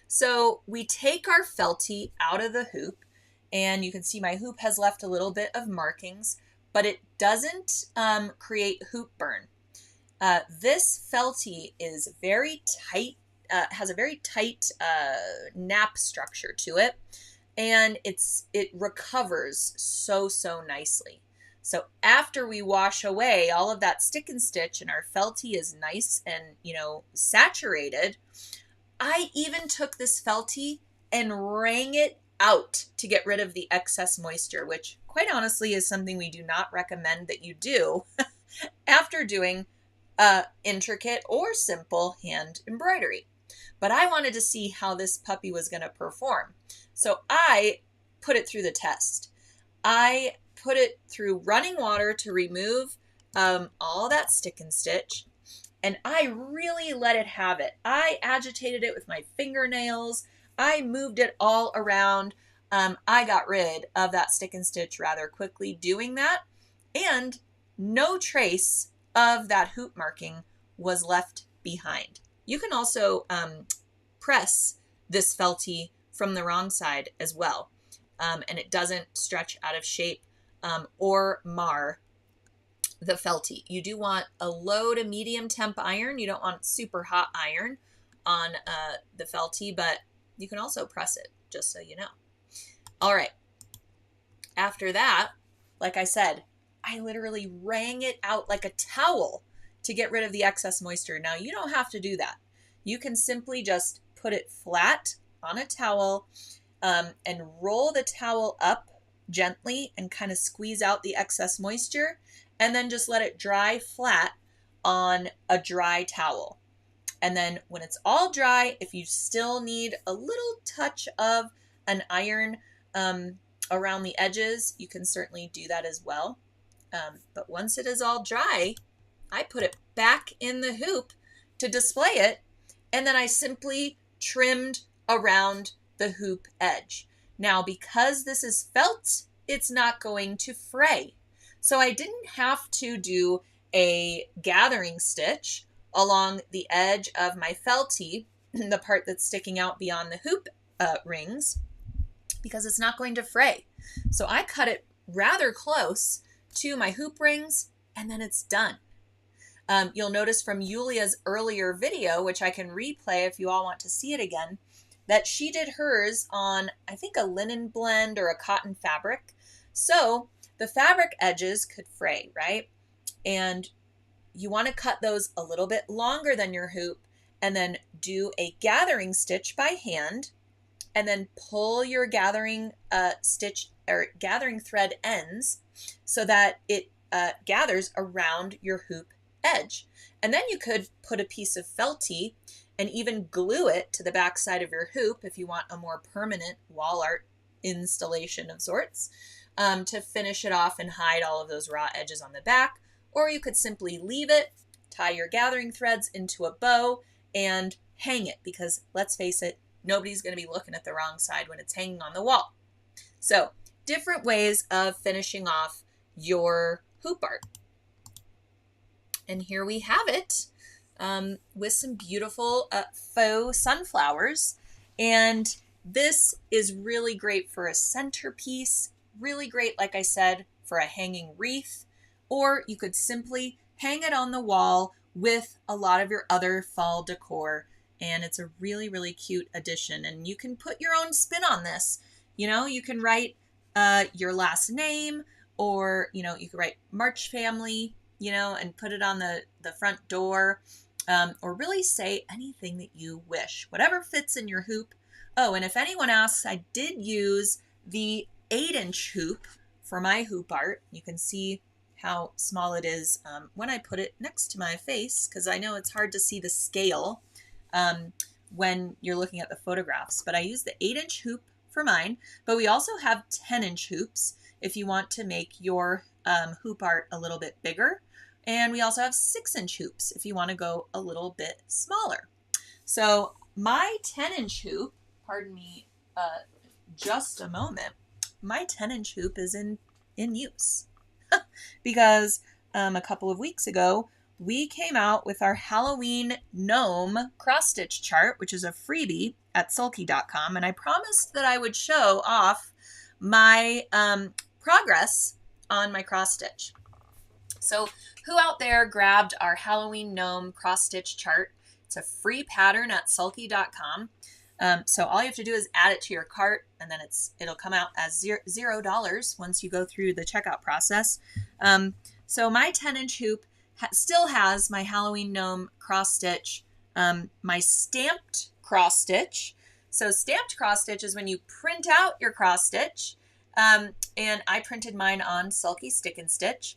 So we take our felty out of the hoop and you can see my hoop has left a little bit of markings, but it doesn't create hoop burn. This felty is very tight, has a very tight nap structure to it, and it recovers so nicely. So after we wash away all of that stick and stitch and our felty is nice and, saturated, I even took this felty and wrung it out to get rid of the excess moisture, which quite honestly is something we do not recommend that you do after doing intricate or simple hand embroidery. But I wanted to see how this puppy was going to perform. So I put it through the test. I put it through running water to remove all that stick and stitch, and I really let it have it. I agitated it with my fingernails. I moved it all around. I got rid of that stick and stitch rather quickly doing that, and no trace of that hoop marking was left behind. You can also press this felty from the wrong side as well, and it doesn't stretch out of shape or mar the felty. You do want a low to medium temp iron. You don't want super hot iron on the felty, but you can also press it, just so you know. All right. After that, like I said, I literally wrung it out like a towel to get rid of the excess moisture. Now, you don't have to do that. You can simply just put it flat on a towel and roll the towel up gently and kind of squeeze out the excess moisture, and then just let it dry flat on a dry towel. And then when it's all dry, if you still need a little touch of an iron around the edges, you can certainly do that as well. But once it is all dry, I put it back in the hoop to display it, and then I simply trimmed around the hoop edge. Now, because this is felt, it's not going to fray. So I didn't have to do a gathering stitch along the edge of my felty, the part that's sticking out beyond the hoop rings, because it's not going to fray. So I cut it rather close to my hoop rings, and then it's done. You'll notice from Yulia's earlier video, which I can replay if you all want to see it again, that she did hers on, I think, a linen blend or a cotton fabric. So the fabric edges could fray, right? And you want to cut those a little bit longer than your hoop, and then do a gathering stitch by hand, and then pull your gathering stitch or gathering thread ends so that it gathers around your hoop edge. And then you could put a piece of felty and even glue it to the back side of your hoop if you want a more permanent wall art installation of sorts, to finish it off and hide all of those raw edges on the back. Or you could simply leave it, tie your gathering threads into a bow, and hang it, because let's face it, nobody's going to be looking at the wrong side when it's hanging on the wall. So, different ways of finishing off your hoop art. And here we have it, with some beautiful faux sunflowers. And this is really great for a centerpiece, really great, like I said, for a hanging wreath, or you could simply hang it on the wall with a lot of your other fall decor. And it's a really, really cute addition. And you can put your own spin on this. You know, you can write your last name, or, you know, you could write March Family, you know, and put it on the front door, or really say anything that you wish, whatever fits in your hoop. Oh, and if anyone asks, I did use the 8-inch hoop for my hoop art. You can see how small it is when I put it next to my face, because I know it's hard to see the scale when you're looking at the photographs. But I use the 8-inch hoop for mine, but we also have 10-inch hoops if you want to make your hoop art a little bit bigger. And we also have 6-inch hoops if you want to go a little bit smaller. So my 10-inch hoop, pardon me just a moment, my 10-inch hoop is in use because a couple of weeks ago, we came out with our Halloween gnome cross-stitch chart, which is a freebie at sulky.com. And I promised that I would show off my progress on my cross stitch. So who out there grabbed our Halloween gnome cross stitch chart? It's a free pattern at sulky.com. So all you have to do is add it to your cart, and then it'll come out as $0 once you go through the checkout process. So my 10-inch hoop still has my Halloween gnome cross stitch, my stamped cross stitch. So stamped cross stitch is when you print out your cross stitch, and I printed mine on Sulky Stick and Stitch,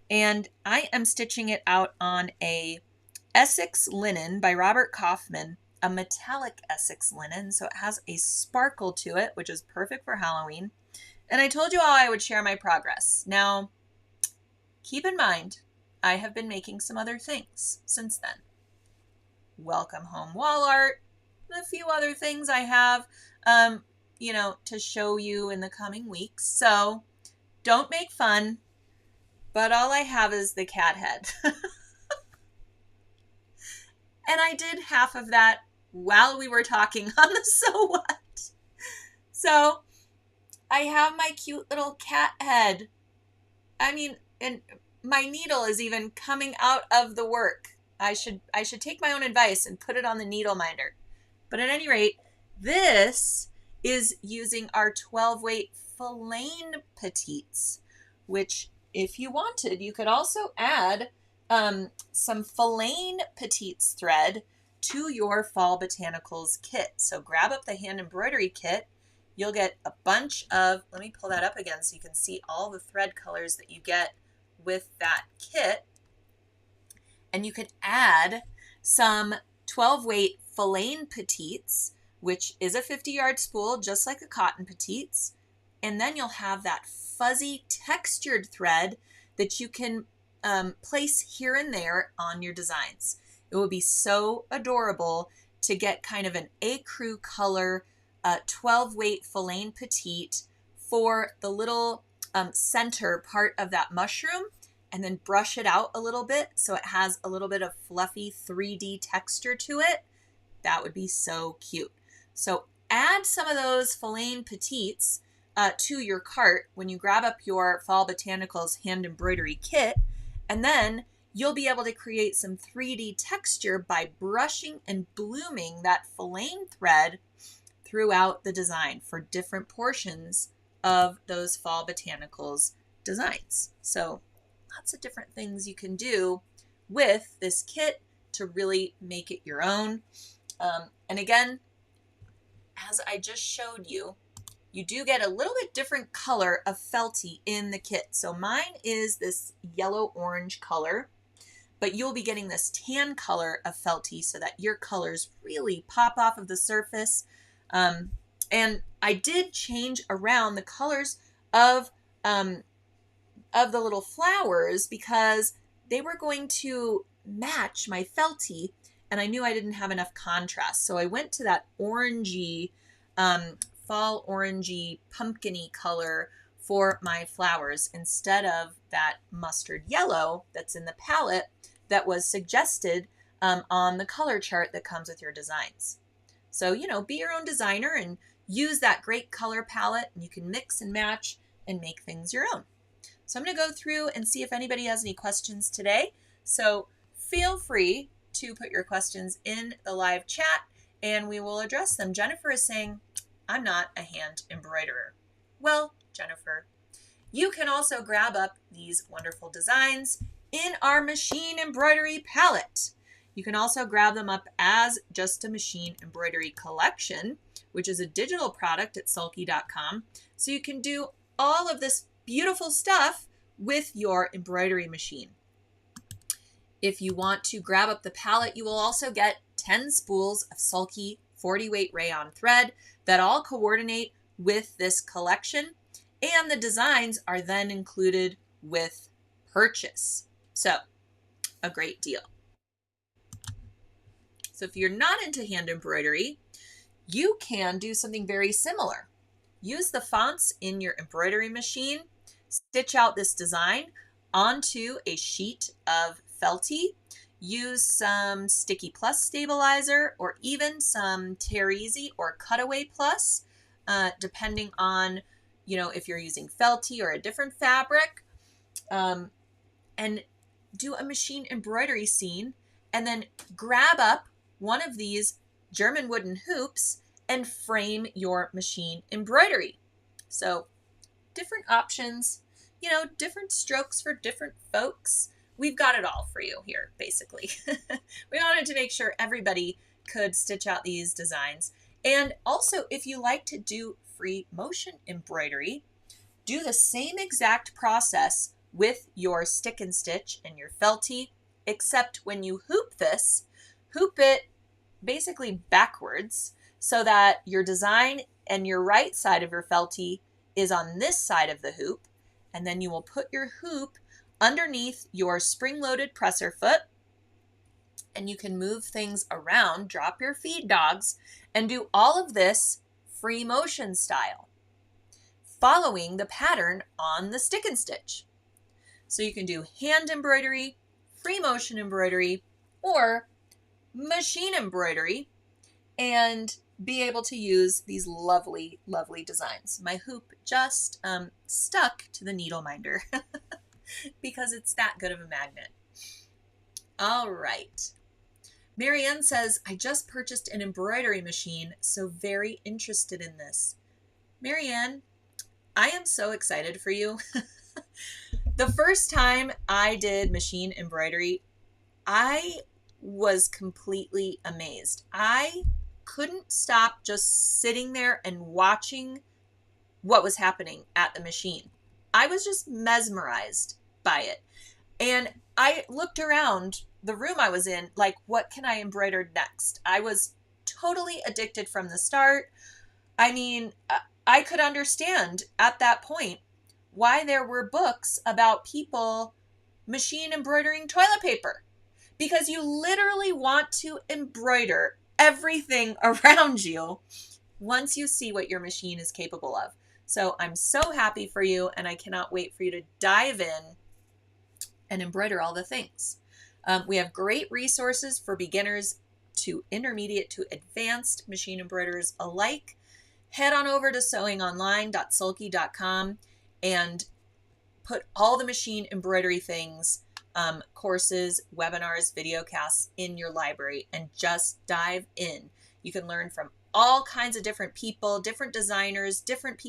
and I am stitching it out on a Essex linen by Robert Kaufman, a metallic Essex linen, so it has a sparkle to it, which is perfect for Halloween. And I told you all I would share my progress. Now, keep in mind, I have been making some other things since then. Welcome home wall art, and a few other things I have, to show you in the coming weeks. So don't make fun, but all I have is the cat head. And I did half of that while we were talking on the So What. So I have my cute little cat head. I mean, and my needle is even coming out of the work. I should take my own advice and put it on the needle minder. But at any rate, this is using our 12-weight Filaine petites, which if you wanted, you could also add some Filaine petites thread to your Fall Botanicals kit. So grab up the hand embroidery kit. You'll get a bunch of, let me pull that up again so you can see all the thread colors that you get with that kit. And you could add some 12-weight Filaine petites, which is a 50-yard spool, just like a cotton petites. And then you'll have that fuzzy textured thread that you can place here and there on your designs. It would be so adorable to get kind of an ecru color 12-weight Filaine petite for the little center part of that mushroom, and then brush it out a little bit so it has a little bit of fluffy 3D texture to it. That would be so cute. So add some of those Filaine petites to your cart when you grab up your Fall Botanicals hand embroidery kit, and then you'll be able to create some 3D texture by brushing and blooming that Filaine thread throughout the design for different portions of those Fall Botanicals designs. So lots of different things you can do with this kit to really make it your own. And again, as I just showed you, you do get a little bit different color of felty in the kit. So mine is this yellow-orange color, but you'll be getting this tan color of felty so that your colors really pop off of the surface. And I did change around the colors of the little flowers because they were going to match my felty, and I knew I didn't have enough contrast. So I went to that orangey, fall orangey, pumpkin-y color for my flowers instead of that mustard yellow that's in the palette that was suggested on the color chart that comes with your designs. So, be your own designer and use that great color palette, and you can mix and match and make things your own. So I'm going to go through and see if anybody has any questions today. So feel free to put your questions in the live chat and we will address them. Jennifer is saying, I'm not a hand embroiderer. Well, Jennifer, you can also grab up these wonderful designs in our machine embroidery palette. You can also grab them up as just a machine embroidery collection, which is a digital product at sulky.com. So you can do all of this beautiful stuff with your embroidery machine. If you want to grab up the palette, you will also get 10 spools of Sulky 40-weight rayon thread that all coordinate with this collection, and the designs are then included with purchase. So, a great deal. So if you're not into hand embroidery, you can do something very similar. Use the fonts in your embroidery machine, stitch out this design onto a sheet of felty, use some Sticky Plus stabilizer or even some Tear Easy or Cutaway Plus, depending on if you're using felty or a different fabric, and do a machine embroidery scene, and then grab up one of these German wooden hoops and frame your machine embroidery. So different options, different strokes for different folks. We've got it all for you here, basically. We wanted to make sure everybody could stitch out these designs. And also, if you like to do free motion embroidery, do the same exact process with your stick and stitch and your felty, except when you hoop this, hoop it basically backwards so that your design and your right side of your felty is on this side of the hoop. And then you will put your hoop underneath your spring-loaded presser foot, and you can move things around, drop your feed dogs, and do all of this free motion style, following the pattern on the stick and stitch. So you can do hand embroidery, free motion embroidery, or machine embroidery, and be able to use these lovely, lovely designs. My hoop just stuck to the needle minder because it's that good of a magnet. All right. Marianne says, I just purchased an embroidery machine, so very interested in this. Marianne, I am so excited for you. The first time I did machine embroidery, I was completely amazed. I couldn't stop just sitting there and watching what was happening at the machine. I was just mesmerized by it. And I looked around the room I was in, like, what can I embroider next? I was totally addicted from the start. I mean, I could understand at that point why there were books about people machine embroidering toilet paper, because you literally want to embroider everything around you once you see what your machine is capable of. So I'm so happy for you, and I cannot wait for you to dive in and embroider all the things. We have great resources for beginners to intermediate to advanced machine embroiderers alike. Head on over to sewingonline.sulky.com and put all the machine embroidery things, courses, webinars, videocasts in your library, and just dive in. You can learn from all kinds of different people, different designers, different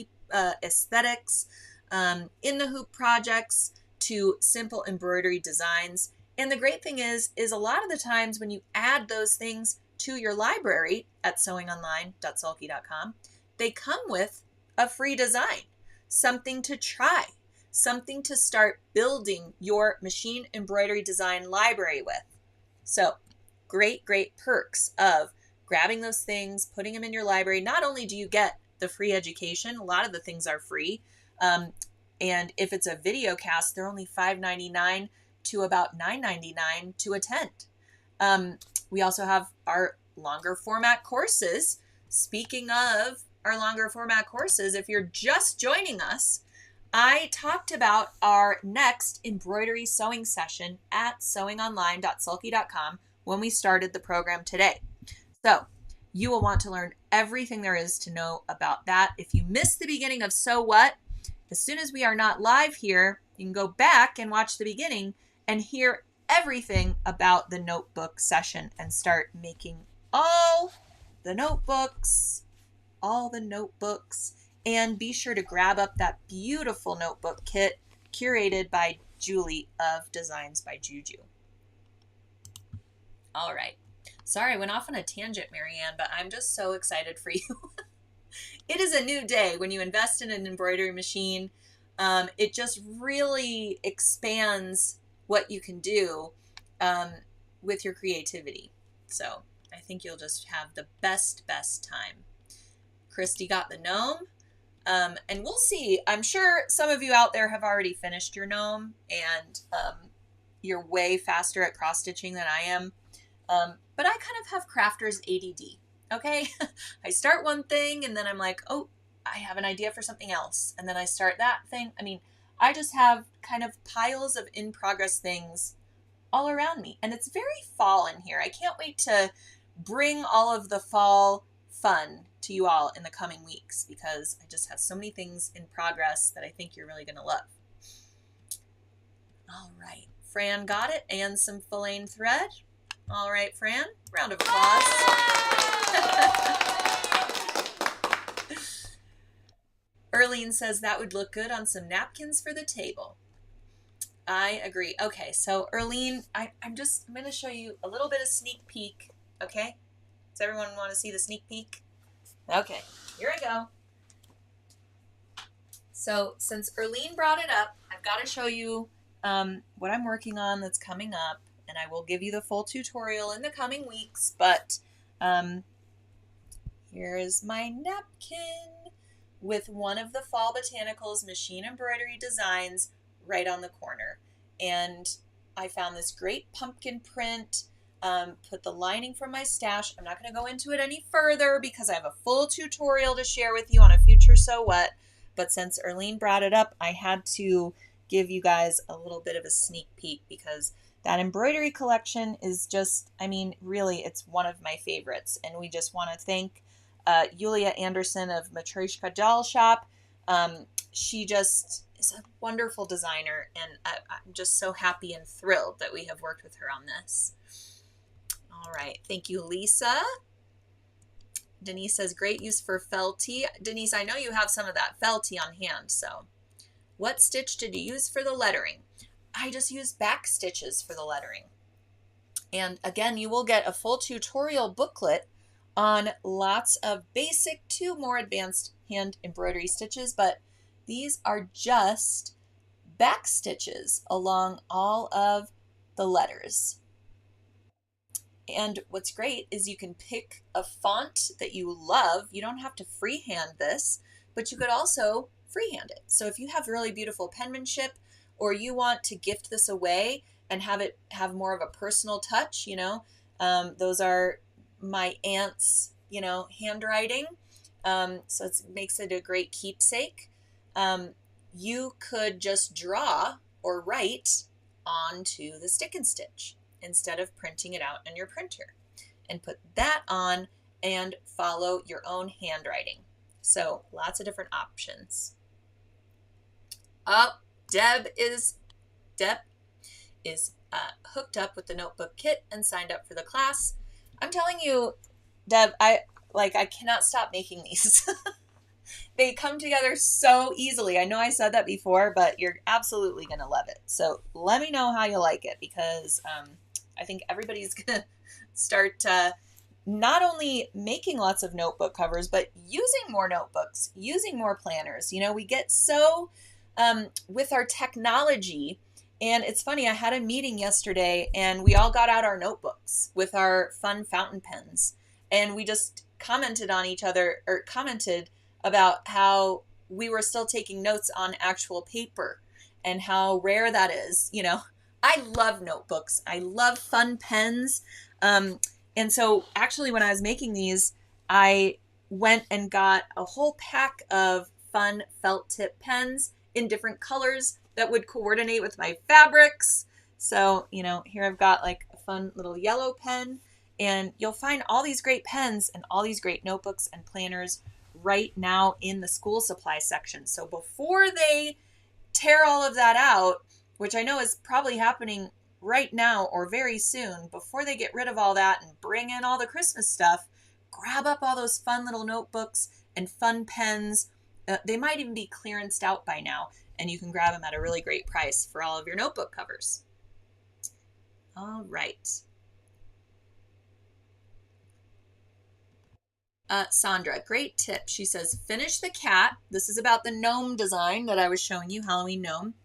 aesthetics, in the hoop projects to simple embroidery designs. And the great thing is a lot of the times when you add those things to your library at sewingonline.sulky.com, they come with a free design, something to try, something to start building your machine embroidery design library with. So great, great perks of grabbing those things, putting them in your library. Not only do you get the free education, a lot of the things are free. And if it's a video cast, they're only $5.99 to about $9.99 to attend. We also have our longer format courses. Speaking of our longer format courses, if you're just joining us, I talked about our next embroidery sewing session at sewingonline.sulky.com when we started the program today. So you will want to learn everything there is to know about that. If you missed the beginning of So What, as soon as we are not live here, you can go back and watch the beginning and hear everything about the notebook session and start making all the notebooks. And be sure to grab up that beautiful notebook kit curated by Julie of Designs by Juju. All right. Sorry, I went off on a tangent, Marianne, but I'm just so excited for you. It is a new day when you invest in an embroidery machine. It just really expands what you can do with your creativity. So I think you'll just have the best time. Christy got the gnome. And we'll see. I'm sure some of you out there have already finished your gnome, and you're way faster at cross-stitching than I am. But I kind of have crafter's ADD, okay? I start one thing, and then I'm like, oh, I have an idea for something else. And then I start that thing. I mean, I just have kind of piles of in-progress things all around me. And it's very fall in here. I can't wait to bring all of the fall fun to you all in the coming weeks because I just have so many things in progress that I think you're really going to love. All right. Fran got it, and some filaine thread. All right, Fran, round of applause. Erlene says that would look good on some napkins for the table. I agree. Okay, so Erlene, I'm going to show you a little bit of sneak peek, okay? Does everyone want to see the sneak peek? Okay, here I go. So since Erlene brought it up, I've got to show you what I'm working on that's coming up, and I will give you the full tutorial in the coming weeks, but here is my napkin with one of the Fall Botanicals machine embroidery designs right on the corner. And I found this great pumpkin print, put the lining from my stash. I'm not going to go into it any further because I have a full tutorial to share with you on a future Sew What, but since Erlene brought it up, I had to give you guys a little bit of a sneak peek because that embroidery collection is just, I mean, really, it's one of my favorites. And we just want to thank Yulia Anderson of Matryoshka Doll Shop. She just is a wonderful designer, and I'm just so happy and thrilled that we have worked with her on this. All right. Thank you, Lisa. Denise says, great use for felty. Denise, I know you have some of that felty on hand, so. What stitch did you use for the lettering? I just used back stitches for the lettering. And again, you will get a full tutorial booklet on lots of basic to more advanced hand embroidery stitches, but these are just back stitches along all of the letters. And what's great is you can pick a font that you love. You don't have to freehand this, but you could also freehand it. So if you have really beautiful penmanship, or you want to gift this away and have it have more of a personal touch, you know, those are my aunt's, you know, handwriting. So it makes it a great keepsake. You could just draw or write onto the stick and stitch instead of printing it out on your printer, and put that on and follow your own handwriting. So lots of different options. Oh, Deb is hooked up with the notebook kit and signed up for the class. I'm telling you, Deb, I cannot stop making these. They come together so easily. I know I said that before, but you're absolutely going to love it. So let me know how you like it, because I think everybody's going to start not only making lots of notebook covers, but using more notebooks, using more planners. You know, we get so with our technology. And it's funny, I had a meeting yesterday and we all got out our notebooks with our fun fountain pens, and we just commented on each other, or commented about how we were still taking notes on actual paper and how rare that is. You know, I love notebooks. I love fun pens. And so actually when I was making these, I went and got a whole pack of fun felt tip pens in different colors that would coordinate with my fabrics. So, you know, here I've got like a fun little yellow pen, and you'll find all these great pens and all these great notebooks and planners right now in the school supply section. So before they tear all of that out, which I know is probably happening right now or very soon, before they get rid of all that and bring in all the Christmas stuff, grab up all those fun little notebooks and fun pens. They might even be clearanced out by now, and you can grab them at a really great price for all of your notebook covers. All right. Sandra, great tip. She says, finish the cat. This is about the gnome design that I was showing you, Halloween gnome.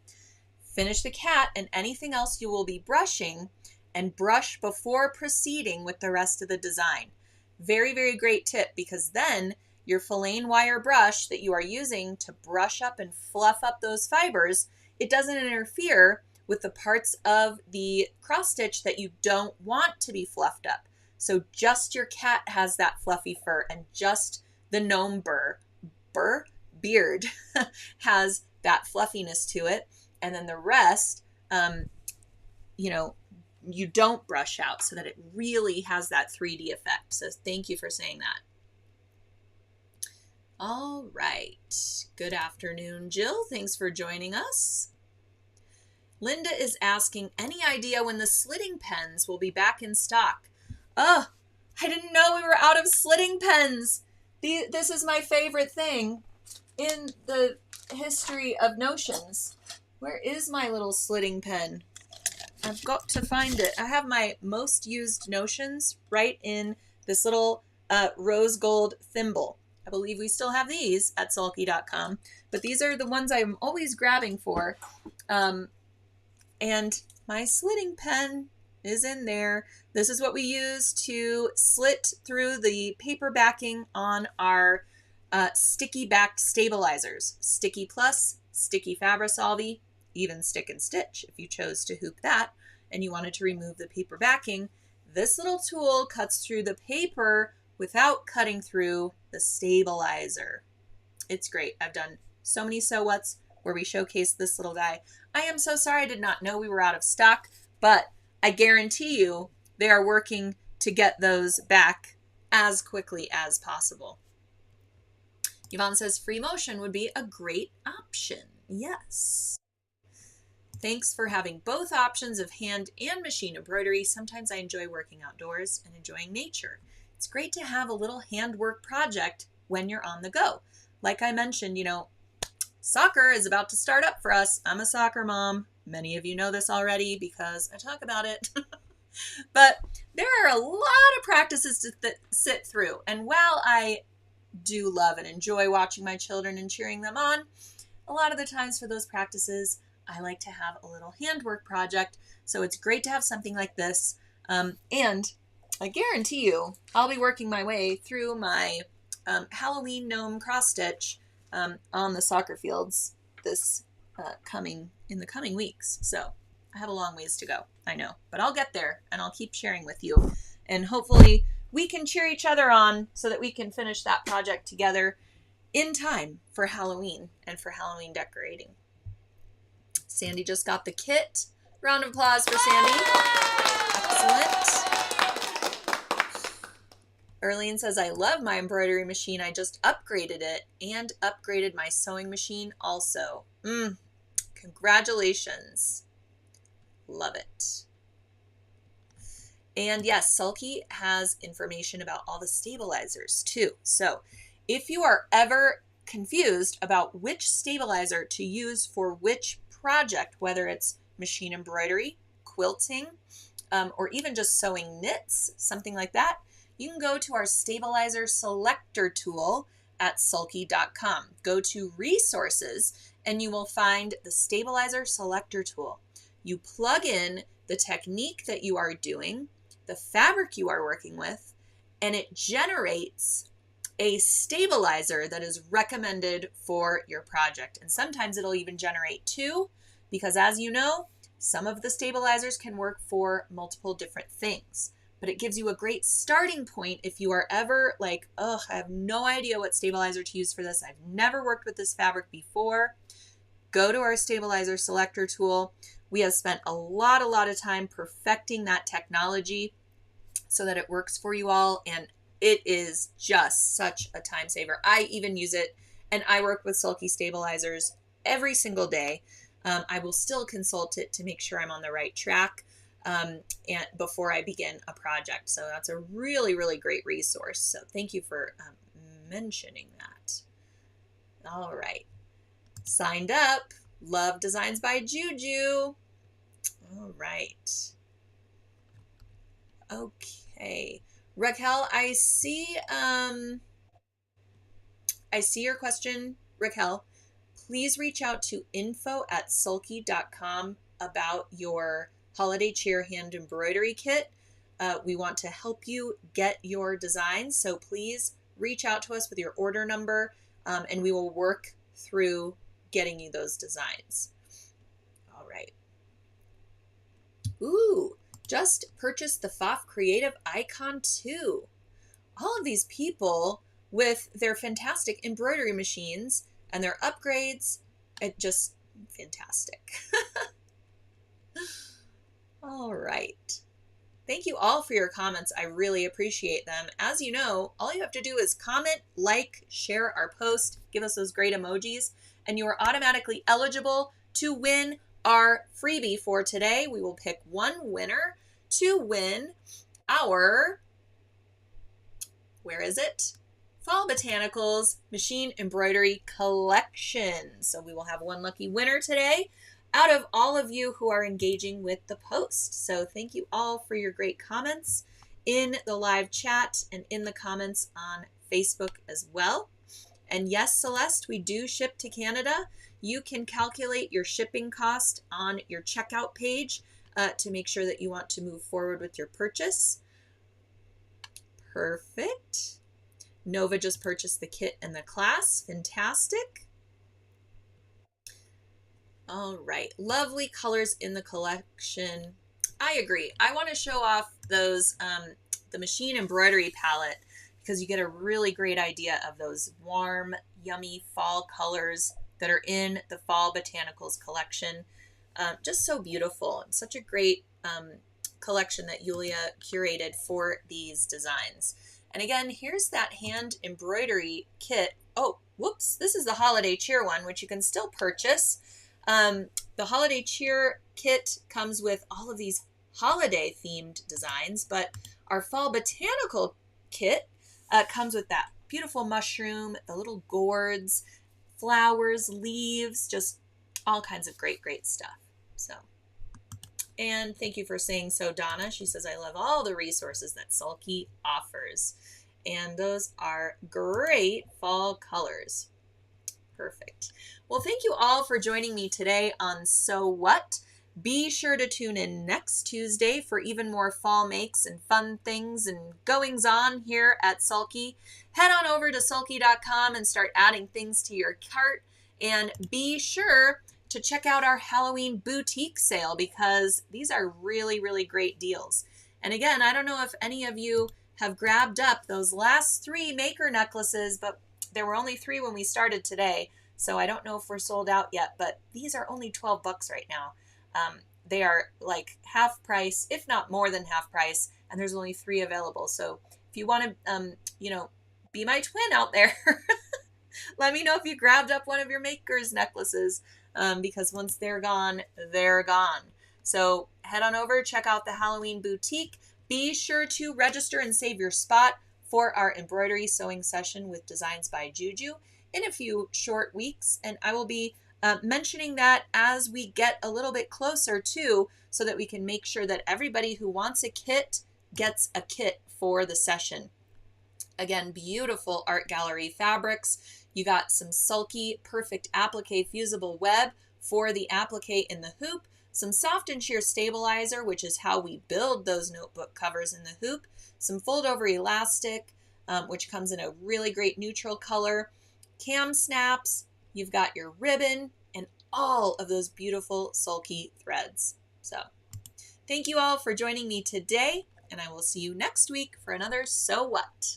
Finish the cat and anything else you will be brushing, and brush before proceeding with the rest of the design. Very, very great tip, because then your filaine wire brush that you are using to brush up and fluff up those fibers, it doesn't interfere with the parts of the cross stitch that you don't want to be fluffed up. So just your cat has that fluffy fur, and just the gnome beard has that fluffiness to it. And then the rest, you know, you don't brush out so that it really has that 3D effect. So thank you for saying that. All right. Good afternoon, Jill. Thanks for joining us. Linda is asking, any idea when the slitting pens will be back in stock? Oh, I didn't know we were out of slitting pens. This is my favorite thing in the history of notions. Where is my little slitting pen? I've got to find it. I have my most used notions right in this little rose gold thimble. I believe we still have these at Sulky.com, but these are the ones I'm always grabbing for. And my slitting pen is in there. This is what we use to slit through the paper backing on our sticky backed stabilizers. Sticky Plus, Sticky Fabri-Solvi, even Stick and Stitch if you chose to hoop that and you wanted to remove the paper backing. This little tool cuts through the paper without cutting through the stabilizer. It's great. I've done so many sew whats where we showcase this little guy. I am so sorry I did not know we were out of stock, but I guarantee you they are working to get those back as quickly as possible. Yvonne says free motion would be a great option. Yes. Thanks for having both options of hand and machine embroidery. Sometimes I enjoy working outdoors and enjoying nature. It's great to have a little handwork project when you're on the go. Like I mentioned, soccer is about to start up for us. I'm a soccer mom. Many of you know this already because I talk about it. But there are a lot of practices to sit through. And while I do love and enjoy watching my children and cheering them on, a lot of the times for those practices, I like to have a little handwork project. So it's great to have something like this. And I guarantee you, I'll be working my way through my Halloween gnome cross stitch on the soccer fields in the coming weeks. So I have a long ways to go, I know, but I'll get there and I'll keep sharing with you. And hopefully we can cheer each other on so that we can finish that project together in time for Halloween and for Halloween decorating. Sandy just got the kit. Round of applause for Sandy. Excellent. Erlene says, I love my embroidery machine. I just upgraded it and upgraded my sewing machine also. Congratulations. Love it. And yes, Sulky has information about all the stabilizers too. So if you are ever confused about which stabilizer to use for which project, whether it's machine embroidery, quilting, or even just sewing knits, something like that, you can go to our stabilizer selector tool at sulky.com. Go to resources and you will find the stabilizer selector tool. You plug in the technique that you are doing, the fabric you are working with, and it generates a stabilizer that is recommended for your project. And sometimes it'll even generate two, because as you know, some of the stabilizers can work for multiple different things. But it gives you a great starting point if you are ever like, I have no idea what stabilizer to use for this. I've never worked with this fabric before. Go to our stabilizer selector tool. We have spent a lot of time perfecting that technology so that it works for you all. And it is just such a time saver. I even use it, and I work with Sulky stabilizers every single day. I will still consult it to make sure I'm on the right track and before I begin a project. So that's a really great resource. So thank you for mentioning that. All right. Signed up. Love Designs by Juju. All right. Okay. Raquel, I see your question, Raquel. Please reach out to info@sulky.com about your holiday cheer hand embroidery kit. We want to help you get your designs, so please reach out to us with your order number, and we will work through getting you those designs. All right. Ooh, just purchased the FOF Creative Icon 2. All of these people with their fantastic embroidery machines and their upgrades, just fantastic. All right. Thank you all for your comments. I really appreciate them. As you know, all you have to do is comment, like, share our post, give us those great emojis, and you are automatically eligible to win our freebie for today. We will pick one winner to win our, where is it? Fall Botanicals Machine Embroidery Collection. So we will have one lucky winner today out of all of you who are engaging with the post. So thank you all for your great comments in the live chat and in the comments on Facebook as well. And yes, Celeste, we do ship to Canada. You can calculate your shipping cost on your checkout page to make sure that you want to move forward with your purchase. Perfect. Nova just purchased the kit and the class. Fantastic. All right. Lovely colors in the collection. I agree. I want to show off those, the machine embroidery palette, because you get a really great idea of those warm, yummy fall colors that are in the Fall Botanicals collection. Just so beautiful. And such a great collection that Yulia curated for these designs. And again, here's that hand embroidery kit. Oh, whoops. This is the Holiday Cheer one, which you can still purchase. The Holiday Cheer kit comes with all of these holiday themed designs, but our Fall Botanical kit comes with that beautiful mushroom, the little gourds, flowers, leaves, just all kinds of great, great stuff. So, and thank you for saying so, Donna. She says, I love all the resources that Sulky offers. And those are great fall colors. Perfect. Well, thank you all for joining me today on So What. Be sure to tune in next Tuesday for even more fall makes and fun things and goings on here at Sulky. Head on over to sulky.com and start adding things to your cart. And be sure to check out our Halloween boutique sale, because these are really, really great deals. And again, I don't know if any of you have grabbed up those last 3 maker necklaces, but there were only 3 when we started today. So I don't know if we're sold out yet, but these are only $12 right now. They are like half price, if not more than half price, and there's only 3 available. So if you want to, be my twin out there, let me know if you grabbed up one of your maker's necklaces, because once they're gone, they're gone. So head on over, check out the Halloween boutique. Be sure to register and save your spot for our embroidery sewing session with Designs by Juju in a few short weeks. And I will be mentioning that as we get a little bit closer to, so that we can make sure that everybody who wants a kit gets a kit for the session. Again, beautiful art gallery fabrics. You got some Sulky perfect applique fusible web for the applique in the hoop, some soft and sheer stabilizer, which is how we build those notebook covers in the hoop, some fold over elastic, which comes in a really great neutral color, cam snaps, you've got your ribbon, and all of those beautiful Sulky threads. So thank you all for joining me today, and I will see you next week for another So What?